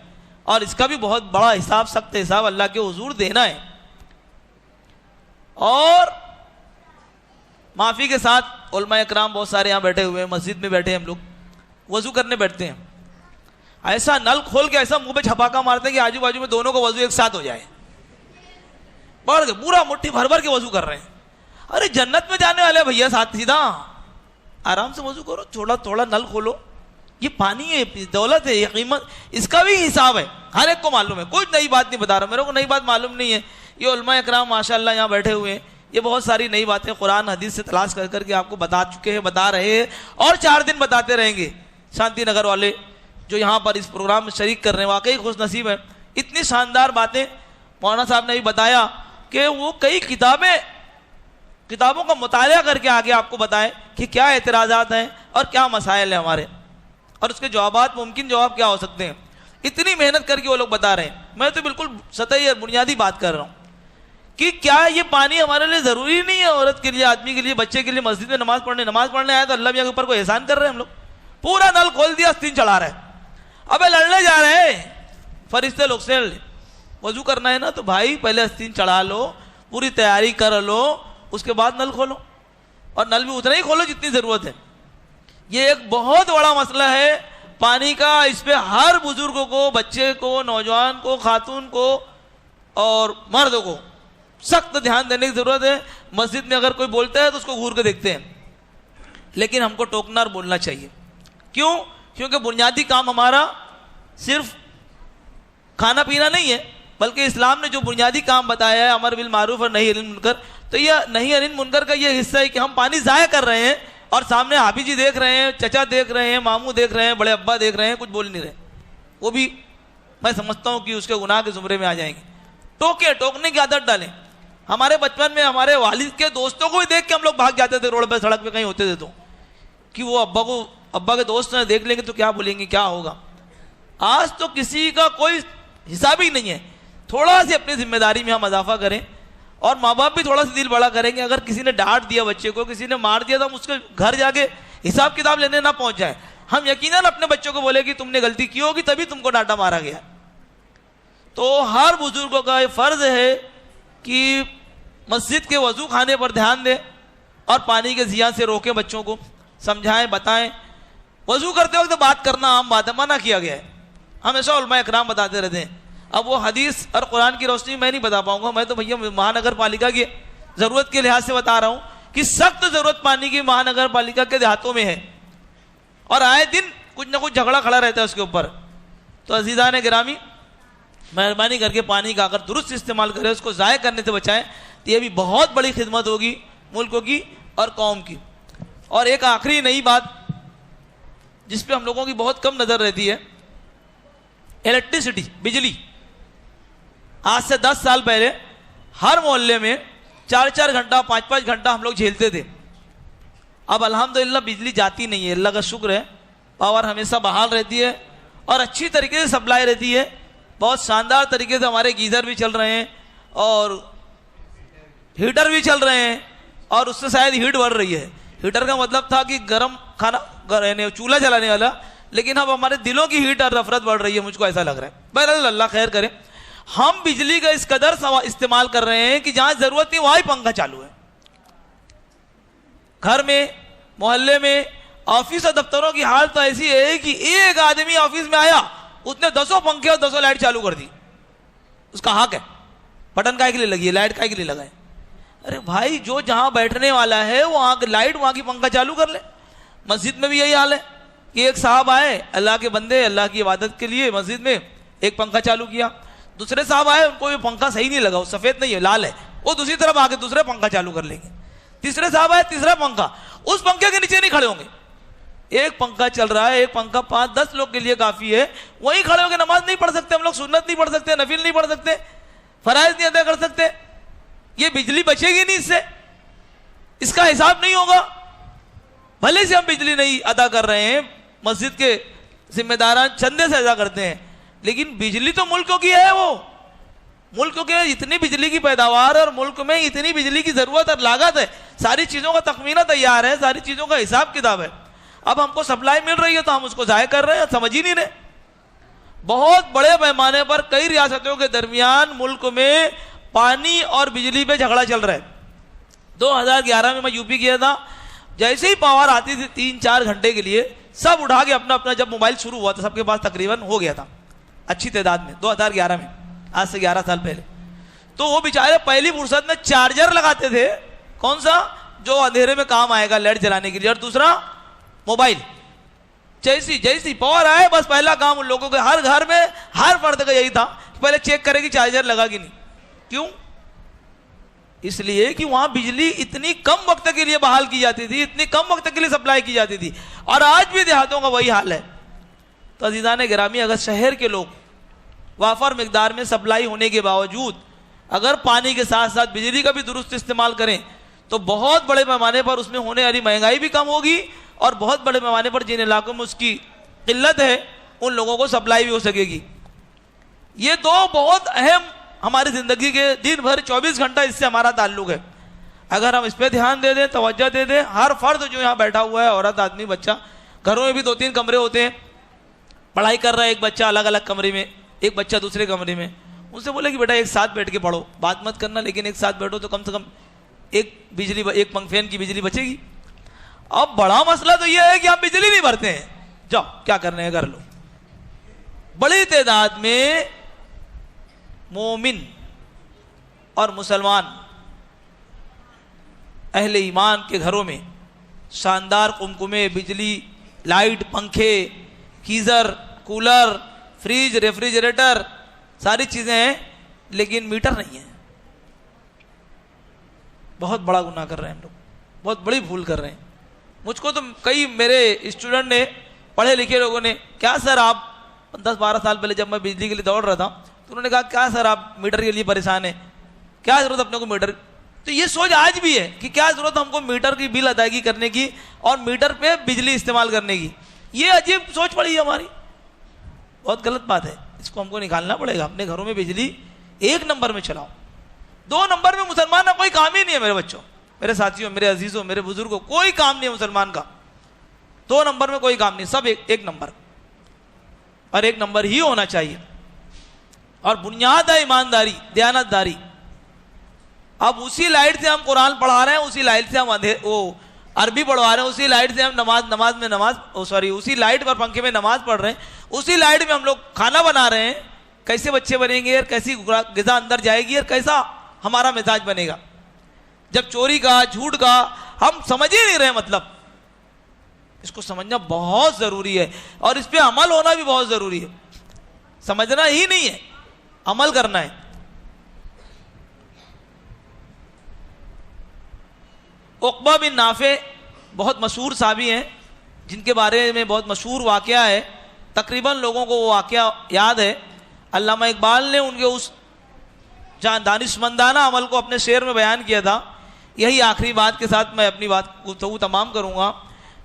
और इसका भी बहुत बड़ा हिसाब, सख्त हिसाब अल्लाह के हुजूर देना है। और माफ़ी के साथ उलमा इकराम बहुत सारे यहाँ बैठे हुए हैं, मस्जिद में बैठे हैं, हम लोग वज़ू करने बैठते हैं, ऐसा नल खोल के ऐसा मुंह पे छपाका मारते हैं कि आजू बाजू में दोनों को वज़ू एक साथ हो जाए, बढ़ के पूरा मुट्ठी भर भर के वज़ू कर रहे हैं। अरे जन्नत में जाने वाले भैया, साथ सीधा आराम से वज़ू करो, थोड़ा थोड़ा नल खोलो, ये पानी है, दौलत है, ये कीमत, इसका भी हिसाब है, हर एक को मालूम है। कोई नई बात नहीं बता रहा, मेरे को नई बात मालूम नहीं है। ये उलमा इकराम माशाअल्लाह यहाँ बैठे हुए हैं, ये बहुत सारी नई बातें कुरान हदीस से तलाश कर करके आपको बता चुके हैं, बता रहे हैं और 4 दिन बताते रहेंगे। शांति नगर वाले जो यहाँ पर इस प्रोग्राम में शरीक कर रहे हैं, वाकई खुश नसीब है। इतनी शानदार बातें मौलाना साहब ने भी बताया कि वो कई किताबों का मुताला करके आगे आपको बताएं कि क्या एतराज़ात हैं और क्या मसाइल हैं हमारे, और उसके जवाबात, मुमकिन जवाब क्या हो सकते हैं। इतनी मेहनत करके वो लोग बता रहे हैं। मैं तो बिल्कुल सतही और बुनियादी बात कर रहा हूँ कि क्या ये पानी हमारे लिए ज़रूरी नहीं है, औरत के लिए, आदमी के लिए, बच्चे के लिए, मस्जिद में नमाज पढ़ने आया तो अल्लाह मियाँ के ऊपर कोई एहसान कर रहे हैं हम लोग। पूरा नल खोल दिया, आस्तीन चढ़ा रहे हैं, अबे लड़ने जा रहे हैं फरिश्ते लोग से। वजू करना है ना तो भाई पहले आस्तीन चढ़ा लो, पूरी तैयारी कर लो, उसके बाद नल खोलो, और नल भी उतना ही खोलो जितनी ज़रूरत है। ये एक बहुत बड़ा मसला है पानी का। इस पे हर बुजुर्ग को, बच्चे को, नौजवान को, खातून को और मर्द को सख्त ध्यान देने की ज़रूरत है। मस्जिद में अगर कोई बोलता है तो उसको घूर के देखते हैं, लेकिन हमको टोकना और बोलना चाहिए। क्यों? क्योंकि बुनियादी काम हमारा सिर्फ खाना पीना नहीं है, बल्कि इस्लाम ने जो बुनियादी काम बताया है, अमर बिल मारूफ और नहीं अनिल मुनकर, तो यह नहीं अनिल मुनकर का यह हिस्सा है कि हम पानी ज़ाया कर रहे हैं और सामने हाफी जी देख रहे हैं, चचा देख रहे हैं, मामू देख रहे हैं, बड़े अब्बा देख रहे हैं, कुछ बोल नहीं रहे। वो भी मैं समझता हूँ कि उसके गुनाह के ज़ुमरे में आ जाएंगे। टोकने की आदत डालें। हमारे बचपन में हमारे वालिद के दोस्तों को भी देख के हम लोग भाग जाते थे, रोड पे, सड़क पे कहीं होते थे तो, कि वो अब्बा के दोस्त ने देख लेंगे तो क्या बोलेंगे, क्या होगा। आज तो किसी का कोई हिसाब ही नहीं है। थोड़ा सी अपनी जिम्मेदारी में हम इजाफा करें, और माँ बाप भी थोड़ा सा दिल बड़ा करेंगे। अगर किसी ने डांट दिया बच्चे को, किसी ने मार दिया, तो हम उसके घर जाके हिसाब किताब लेने ना पहुंच जाए। हम यकीनन अपने बच्चों को बोले कि तुमने गलती की होगी तभी तुमको डांटा मारा गया। तो हर बुजुर्गों का ये फर्ज है कि मस्जिद के वजू खाने पर ध्यान दें और पानी के ज़िया से रोकें, बच्चों को समझाएं, बताएं। वजू करते वक्त बात करना आम बात है, मना किया गया है, हमेशा उलमा इकराम बताते रहते हैं। अब वो हदीस और कुरान की रोशनी में मैं नहीं बता पाऊंगा, मैं तो भैया महानगर पालिका की ज़रूरत के लिहाज से बता रहा हूँ कि सख्त ज़रूरत पानी की महानगर पालिका के देहातों में है, और आए दिन कुछ ना कुछ झगड़ा खड़ा रहता है उसके ऊपर। तो अजीज़ान गिरामी, मेहरबानी करके पानी का अगर दुरुस्त इस्तेमाल करें, उसको ज़ाय करने से बचाएं, तो ये भी बहुत बड़ी खिदमत होगी मुल्कों की और कौम की। और एक आखिरी नई बात जिस पे हम लोगों की बहुत कम नज़र रहती है, इलेक्ट्रिसिटी, बिजली। आज से 10 साल पहले हर मोहल्ले में 4-4 घंटा, 5-5 घंटा हम लोग झेलते थे। अब अल्हम्दुलिल्लाह बिजली जाती नहीं है, अल्लाह का शुक्र है, पावर हमेशा बहाल रहती है और अच्छी तरीके से सप्लाई रहती है। बहुत शानदार तरीके से हमारे गीज़र भी चल रहे हैं और हीटर भी चल रहे हैं, और उससे शायद हीट बढ़ रही है। हीटर का मतलब था कि गर्म खाना, चूल्हा जलाने वाला, लेकिन अब हमारे दिलों की हीट और नफरत बढ़ रही है, मुझको ऐसा लग रहा है। बहरहाल अल्लाह खैर करे। हम बिजली का इस कदर इस्तेमाल कर रहे हैं कि जहां जरूरत नहीं वहां ही पंखा चालू है। घर में, मोहल्ले में, ऑफिस और दफ्तरों की हालत तो ऐसी है कि एक आदमी ऑफिस में आया, उसने 10 पंखे और 10 लाइट चालू कर दी। उसका हक है, बटन काहे के लिए लगी है, लाइट काहे के लिए लगाए। अरे भाई, जो जहां बैठने वाला है वहां की लाइट, वहां की पंखा चालू कर ले। मस्जिद में भी यही हाल है कि एक साहब आए, अल्लाह के बंदे, अल्लाह की इबादत के लिए मस्जिद में एक पंखा चालू किया। दूसरे साहब आए, उनको ये पंखा सही नहीं लगा, वो सफेद नहीं है, लाल है, वो दूसरी तरफ आके दूसरे पंखा चालू कर लेंगे। तीसरे साहब आए, तीसरा पंखा, उस पंखे के नीचे नहीं खड़े होंगे। एक पंखा चल रहा है, एक पंखा 5-10 लोग के लिए काफी है, वहीं खड़े होकर नमाज नहीं पढ़ सकते हम लोग, सुन्नत नहीं पढ़ सकते, नफिल नहीं पढ़ सकते, फराइज नहीं अदा कर सकते। ये बिजली बचेगी नहीं, इससे इसका हिसाब नहीं होगा। भले से हम बिजली नहीं अदा कर रहे हैं, मस्जिद के जिम्मेदारान चंदे से अदा करते हैं, लेकिन बिजली तो मुल्कों की है। वो मुल्क के इतनी बिजली की पैदावार और मुल्क में इतनी बिजली की जरूरत और लागत है, सारी चीजों का तखमीना तैयार है, सारी चीजों का हिसाब किताब है। अब हमको सप्लाई मिल रही है तो हम उसको जाया कर रहे हैं, समझ ही नहीं रहे। बहुत बड़े पैमाने पर कई रियासतों के दरमियान मुल्क में पानी और बिजली पे झगड़ा चल रहा है। 2011 में मैं यूपी गया था, जैसे ही पावर आती थी 3-4 घंटे के लिए सब उठा के अपना अपना, जब मोबाइल शुरू हुआ था सबके पास तकरीबन हो गया था अच्छी तादाद में, 2011 में, आज से 11 साल पहले। तो वो बेचारे पहली फुर्सत में चार्जर लगाते थे, कौन सा, जो अंधेरे में काम आएगा लाइट जलाने के लिए, और दूसरा मोबाइल। जैसी जैसी पावर आए बस पहला काम उन लोगों के, हर घर में हर फर्द का यही था कि पहले चेक करें कि चार्जर लगा कि नहीं। क्यों? इसलिए कि वहां बिजली इतनी कम वक्त के लिए बहाल की जाती थी, इतनी कम वक्त के लिए सप्लाई की जाती थी, और आज भी देहातों का वही हाल है। तो अजीज़ान गिरामी, अगर शहर के लोग वाफर मिकदार में सप्लाई होने के बावजूद अगर पानी के साथ साथ बिजली का भी दुरुस्त इस्तेमाल करें तो बहुत बड़े पैमाने पर उसमें होने वाली महंगाई भी कम होगी, और बहुत बड़े पैमाने पर जिन इलाकों में उसकी किल्लत है उन लोगों को सप्लाई भी हो सकेगी। ये दो बहुत अहम हमारी ज़िंदगी के, दिन भर 24 घंटा इससे हमारा ताल्लुक़ है। अगर हम इस पर ध्यान दे दें, तवज्जो दे दें, हर फर्द जो यहाँ बैठा हुआ है, औरत, आदमी, बच्चा, घरों में भी 2-3 कमरे होते हैं, पढ़ाई कर रहा है एक बच्चा अलग अलग कमरे में, एक बच्चा दूसरे कमरे में, उनसे बोले कि बेटा एक साथ बैठ के पढ़ो, बात मत करना, लेकिन एक साथ बैठो तो कम से कम एक पंखफैन की बिजली बचेगी। अब बड़ा मसला तो यह है कि हम बिजली नहीं भरते हैं, जाओ क्या करने हैं कर लो। बड़ी तादाद में मोमिन और मुसलमान अहले ईमान के घरों में शानदार कुमकुमे, बिजली, लाइट, पंखे, गीजर, कूलर, फ्रिज, रेफ्रिजरेटर, सारी चीजें हैं, लेकिन मीटर नहीं है। बहुत बड़ा गुनाह कर रहे हैं हम लोग, बहुत बड़ी भूल कर रहे हैं। मुझको तो कई मेरे स्टूडेंट ने, पढ़े लिखे लोगों ने, क्या सर आप 10-12 साल पहले जब मैं बिजली के लिए दौड़ रहा था तो उन्होंने कहा क्या सर आप मीटर के लिए परेशान हैं, क्या जरूरत अपने को मीटर। तो ये सोच आज भी है कि क्या जरूरत हमको मीटर की बिल अदायगी करने की और मीटर पे बिजली इस्तेमाल करने की। ये अजीब सोच पड़ी है हमारी, बहुत गलत बात है, इसको हमको निकालना पड़ेगा। अपने घरों में बिजली 1 नंबर में चलाओ, 2 नंबर में मुसलमान का कोई काम ही नहीं है। मेरे बच्चों, मेरे साथियों, मेरे अजीजों, मेरे बुजुर्गों, कोई काम नहीं है मुसलमान का। 2 नंबर में कोई काम नहीं, सब एक नंबर, और 1 नंबर ही होना चाहिए। और बुनियाद है ईमानदारी, दयानतदारी। अब उसी लाइट से हम कुरान पढ़ा रहे हैं, उसी लाइट से हम वो अरबी पढ़वा रहे हैं, उसी लाइट से हम उसी लाइट पर पंखे में नमाज पढ़ रहे हैं, उसी लाइट में हम लोग खाना बना रहे हैं। कैसे बच्चे बनेंगे और कैसी ग़िज़ा अंदर जाएगी और कैसा हमारा मिजाज बनेगा, जब चोरी का, झूठ का हम समझ ही नहीं रहे। मतलब इसको समझना बहुत जरूरी है, और इस पे अमल होना भी बहुत जरूरी है। समझना ही नहीं है, अमल करना है। उक़बा बिन नाफे बहुत मशहूर साहबी हैं, जिनके बारे में बहुत मशहूर वाक़या है, तकरीबन लोगों को वो वाक़या याद है। अल्लामा इकबाल ने उनके उस दानिशमंदाना अमल को अपने शेर में बयान किया था। यही आखिरी बात के साथ मैं अपनी बात गुफ्तगू तमाम करूँगा।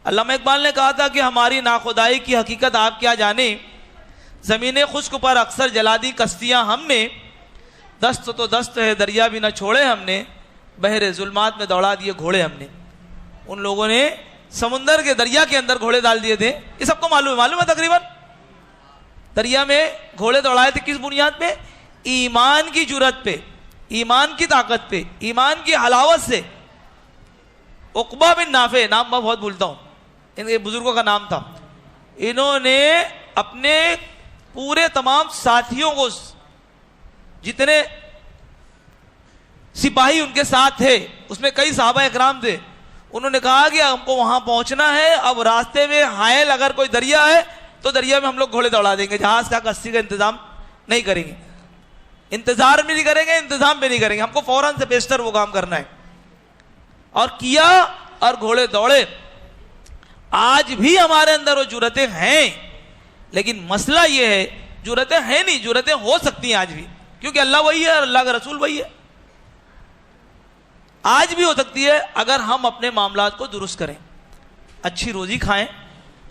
अल्लामा इकबाल ने कहा था कि हमारी नाखुदाई की हकीकत आप क्या जाने, ज़मीन खुश्क पर अक्सर जला दी कश्तियाँ हमने, दस्त तो दस्त है दरिया भी न छोड़े हमने, बहरे जुल्मात में दौड़ा दिए घोड़े हमने। उन लोगों ने समुंदर के दरिया के अंदर घोड़े डाल दिए थे, ये सबको मालूम है तकरीबन। दरिया में घोड़े दौड़ाए थे किस बुनियाद पे? ईमान की जुरत पे, ईमान की ताकत पे, ईमान की हलावत से। उक़बा बिन नाफे, नाम मैं बहुत भूलता हूँ, इनके बुजुर्गों का नाम था। इन्होंने अपने पूरे तमाम साथियों को, जितने सिपाही उनके साथ थे, उसमें कई सहाबा इकराम थे, उन्होंने कहा कि हमको वहां पहुंचना है। अब रास्ते में हायल अगर कोई दरिया है तो दरिया में हम लोग घोड़े दौड़ा देंगे, जहाज का, कश्ती का इंतजाम नहीं करेंगे, इंतजार भी नहीं करेंगे, इंतजाम भी नहीं करेंगे, हमको फौरन से बेशतर वो काम करना है। और किया, और घोड़े दौड़े। आज भी हमारे अंदर वो जुरतें हैं, लेकिन मसला ये है जुरतें हैं नहीं, जुरतें हो सकती हैं आज भी, क्योंकि अल्लाह वही है और अल्लाह का रसूल वही है। आज भी हो सकती है अगर हम अपने मामलात को दुरुस्त करें, अच्छी रोजी खाएं,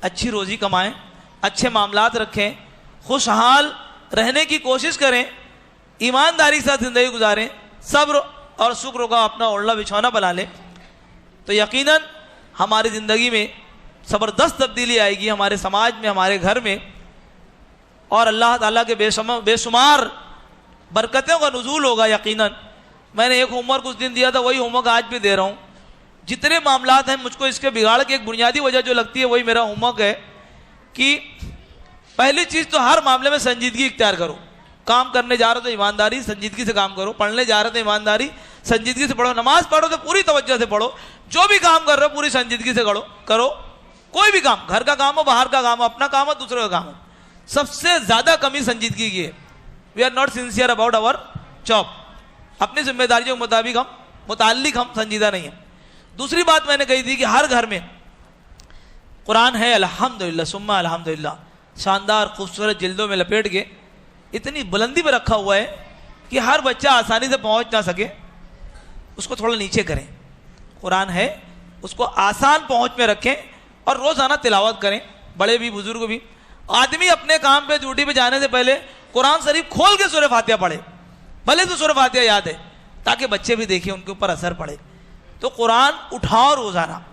अच्छी रोज़ी कमाएं, अच्छे मामलात रखें, खुशहाल रहने की कोशिश करें, ईमानदारी के साथ ज़िंदगी गुजारें, सब्र और शुक्र का अपना ओढ़ना बिछौना बना लें, तो यकीनन हमारी ज़िंदगी में ज़बरदस्त तब्दीली आएगी, हमारे समाज में, हमारे घर में, और अल्लाह ताला के बेशुमार बरकतों का नुज़ूल होगा। यकीनन मैंने एक होमवर्क उस दिन दिया था, वही होमवर्क आज भी दे रहा हूँ। जितने मामलात हैं, मुझको इसके बिगाड़ की एक बुनियादी वजह जो लगती है वही मेरा होमवर्क है कि पहली चीज़ तो हर मामले में संजीदगी इख्तियार करो। काम करने जा रहे हो तो ईमानदारी संजीदगी से काम करो, पढ़ने जा रहे हो तो ईमानदारी संजीदगी से पढ़ो, नमाज पढ़ो तो पूरी तवज्जो से पढ़ो, जो भी काम कर रहे हो पूरी संजीदगी से करो। कोई भी काम, घर का काम हो, बाहर का काम हो, अपना काम हो, दूसरे का काम हो, सबसे ज़्यादा कमी संजीदगी की है। We are not sincere about our job. अपनी जिम्मेदारियों के मुताबिक हम संजीदा नहीं हैं। दूसरी बात मैंने कही थी कि हर घर में कुरान है, अल्हम्दुलिल्लाह सुम्मा अल्हम्दुलिल्लाह, शानदार खूबसूरत जिल्दों में लपेट के इतनी बुलंदी पर रखा हुआ है कि हर बच्चा आसानी से पहुंच ना सके, उसको थोड़ा नीचे करें। कुरान है, उसको आसान पहुंच में रखें और रोज़ाना तिलावत करें, बड़े भी बुजुर्ग भी। आदमी अपने काम पे ड्यूटी पे जाने से पहले कुरान शरीफ खोल के सूरह फातिहा पढ़े, भले तो सूरह फातिहा याद है, ताकि बच्चे भी देखें, उनके ऊपर असर पड़े। तो कुरान उठाओ रोज़ाना,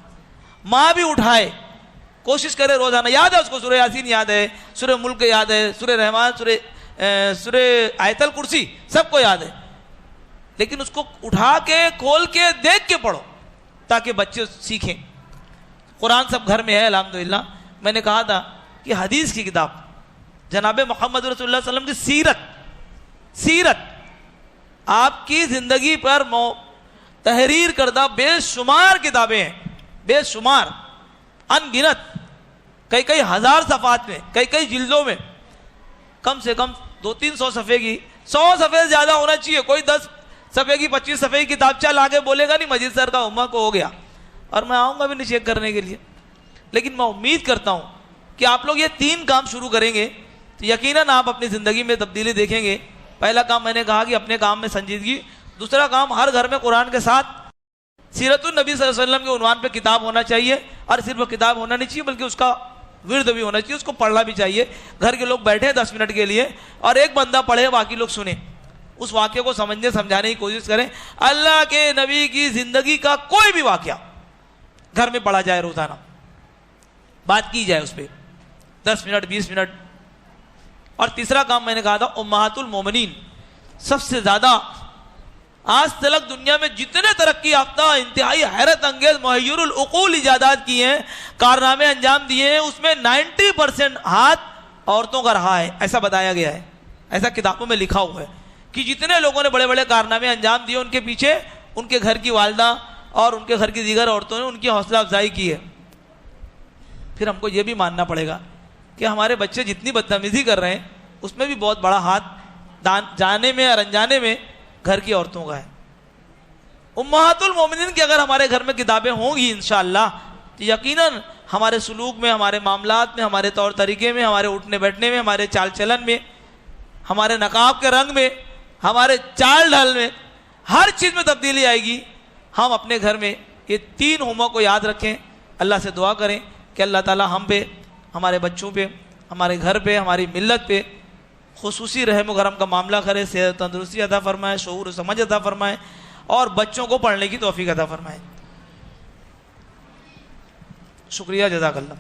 माँ भी उठाए, कोशिश करे रोज़ाना। याद है उसको सूरह यासीन याद है, सूरह मुल्क याद है, सूरह रहमान, सूरह आयतल कुर्सी सबको याद है, लेकिन उसको उठा के खोल के देख के पढ़ो ताकि बच्चे सीखें। कुरान सब घर में है अल्हम्दुलिल्लाह। मैंने कहा था कि हदीस की किताब, जनाब मोहम्मद रसूलुल्लाह सल्लल्लाहु अलैहि वसल्लम की सीरत, आपकी ज़िंदगी पर तहरीर करदा बेशुमार किताबें हैं, बेशुमार, अनगिनत, कई हज़ार सफ़ात में, कई जिल्दों में, कम से कम 200-300 सफ़े की, 100 सफ़े से ज़्यादा होना चाहिए। कोई 10 सफ़े की 25 सफ़े की किताबचा ला के बोलेगा नहीं मजीद सर का होमवर्क हो गया, और मैं आऊँगा भी नहीं चेक करने के लिए। लेकिन मैं उम्मीद करता हूँ कि आप लोग ये 3 काम शुरू करेंगे तो यकीनन आप अपनी ज़िंदगी में तब्दीली देखेंगे। पहला काम मैंने कहा कि अपने काम में संजीदगी, दूसरा काम हर घर में कुरान के साथ सीरतुन नबी सल्लल्लाहु अलैहि वसल्लम के उन्वान पे किताब होना चाहिए, और सिर्फ किताब होना नहीं चाहिए बल्कि उसका विर्द भी होना चाहिए, उसको पढ़ना भी चाहिए। घर के लोग बैठे 10 मिनट के लिए और एक बंदा पढ़े, बाकी लोग सुने, उस वाक्य को समझने समझाने की कोशिश करें। अल्लाह के नबी की ज़िंदगी का कोई भी वाक्या घर में पढ़ा जाए, रोज़ाना बात की जाए उस पर 10 मिनट 20 मिनट। और तीसरा काम मैंने कहा था उम्महातुल मोमिनीन, सबसे ज़्यादा आज तक दुनिया में जितने तरक्की याफ्ता इंतहाई हैरत अंगेज मुहय्यरुल उकूल इजादात किए हैं, कारनामे अंजाम दिए हैं, उसमें 90% हाथ औरतों का रहा है, ऐसा बताया गया है, ऐसा किताबों में लिखा हुआ है कि जितने लोगों ने बड़े बड़े कारनामे अंजाम दिए उनके पीछे उनके घर की वालदा और उनके घर की दीगर औरतों ने उनकी हौसला अफजाई की है। फिर हमको ये भी मानना पड़ेगा कि हमारे बच्चे जितनी बदतमीजी कर रहे हैं उसमें भी बहुत बड़ा हाथ जाने में और अनजाने में घर की औरतों का है। उम्महातुल मोमिनीन की अगर हमारे घर में किताबें होंगी इंशाअल्लाह तो यकीनन हमारे सुलूक में, हमारे मामलात में, हमारे तौर तरीके में, हमारे उठने बैठने में, हमारे चाल चलन में, हमारे नकाब के रंग में, हमारे चाल ढाल में, हर चीज़ में तब्दीली आएगी। हम अपने घर में ये 3 होमवर्क को याद रखें, अल्लाह से दुआ करें कि अल्लाह ताला हम पे, हमारे बच्चों पे, हमारे घर पे, हमारी मिल्लत पे खुसूसी रहम करम का मामला करे, सेहत तंदुरुस्ती अता फरमाए, शऊर समझ अता फरमाए और बच्चों को पढ़ने की तौफीक अता फरमाए। शुक्रिया, जज़ाकल्लाह।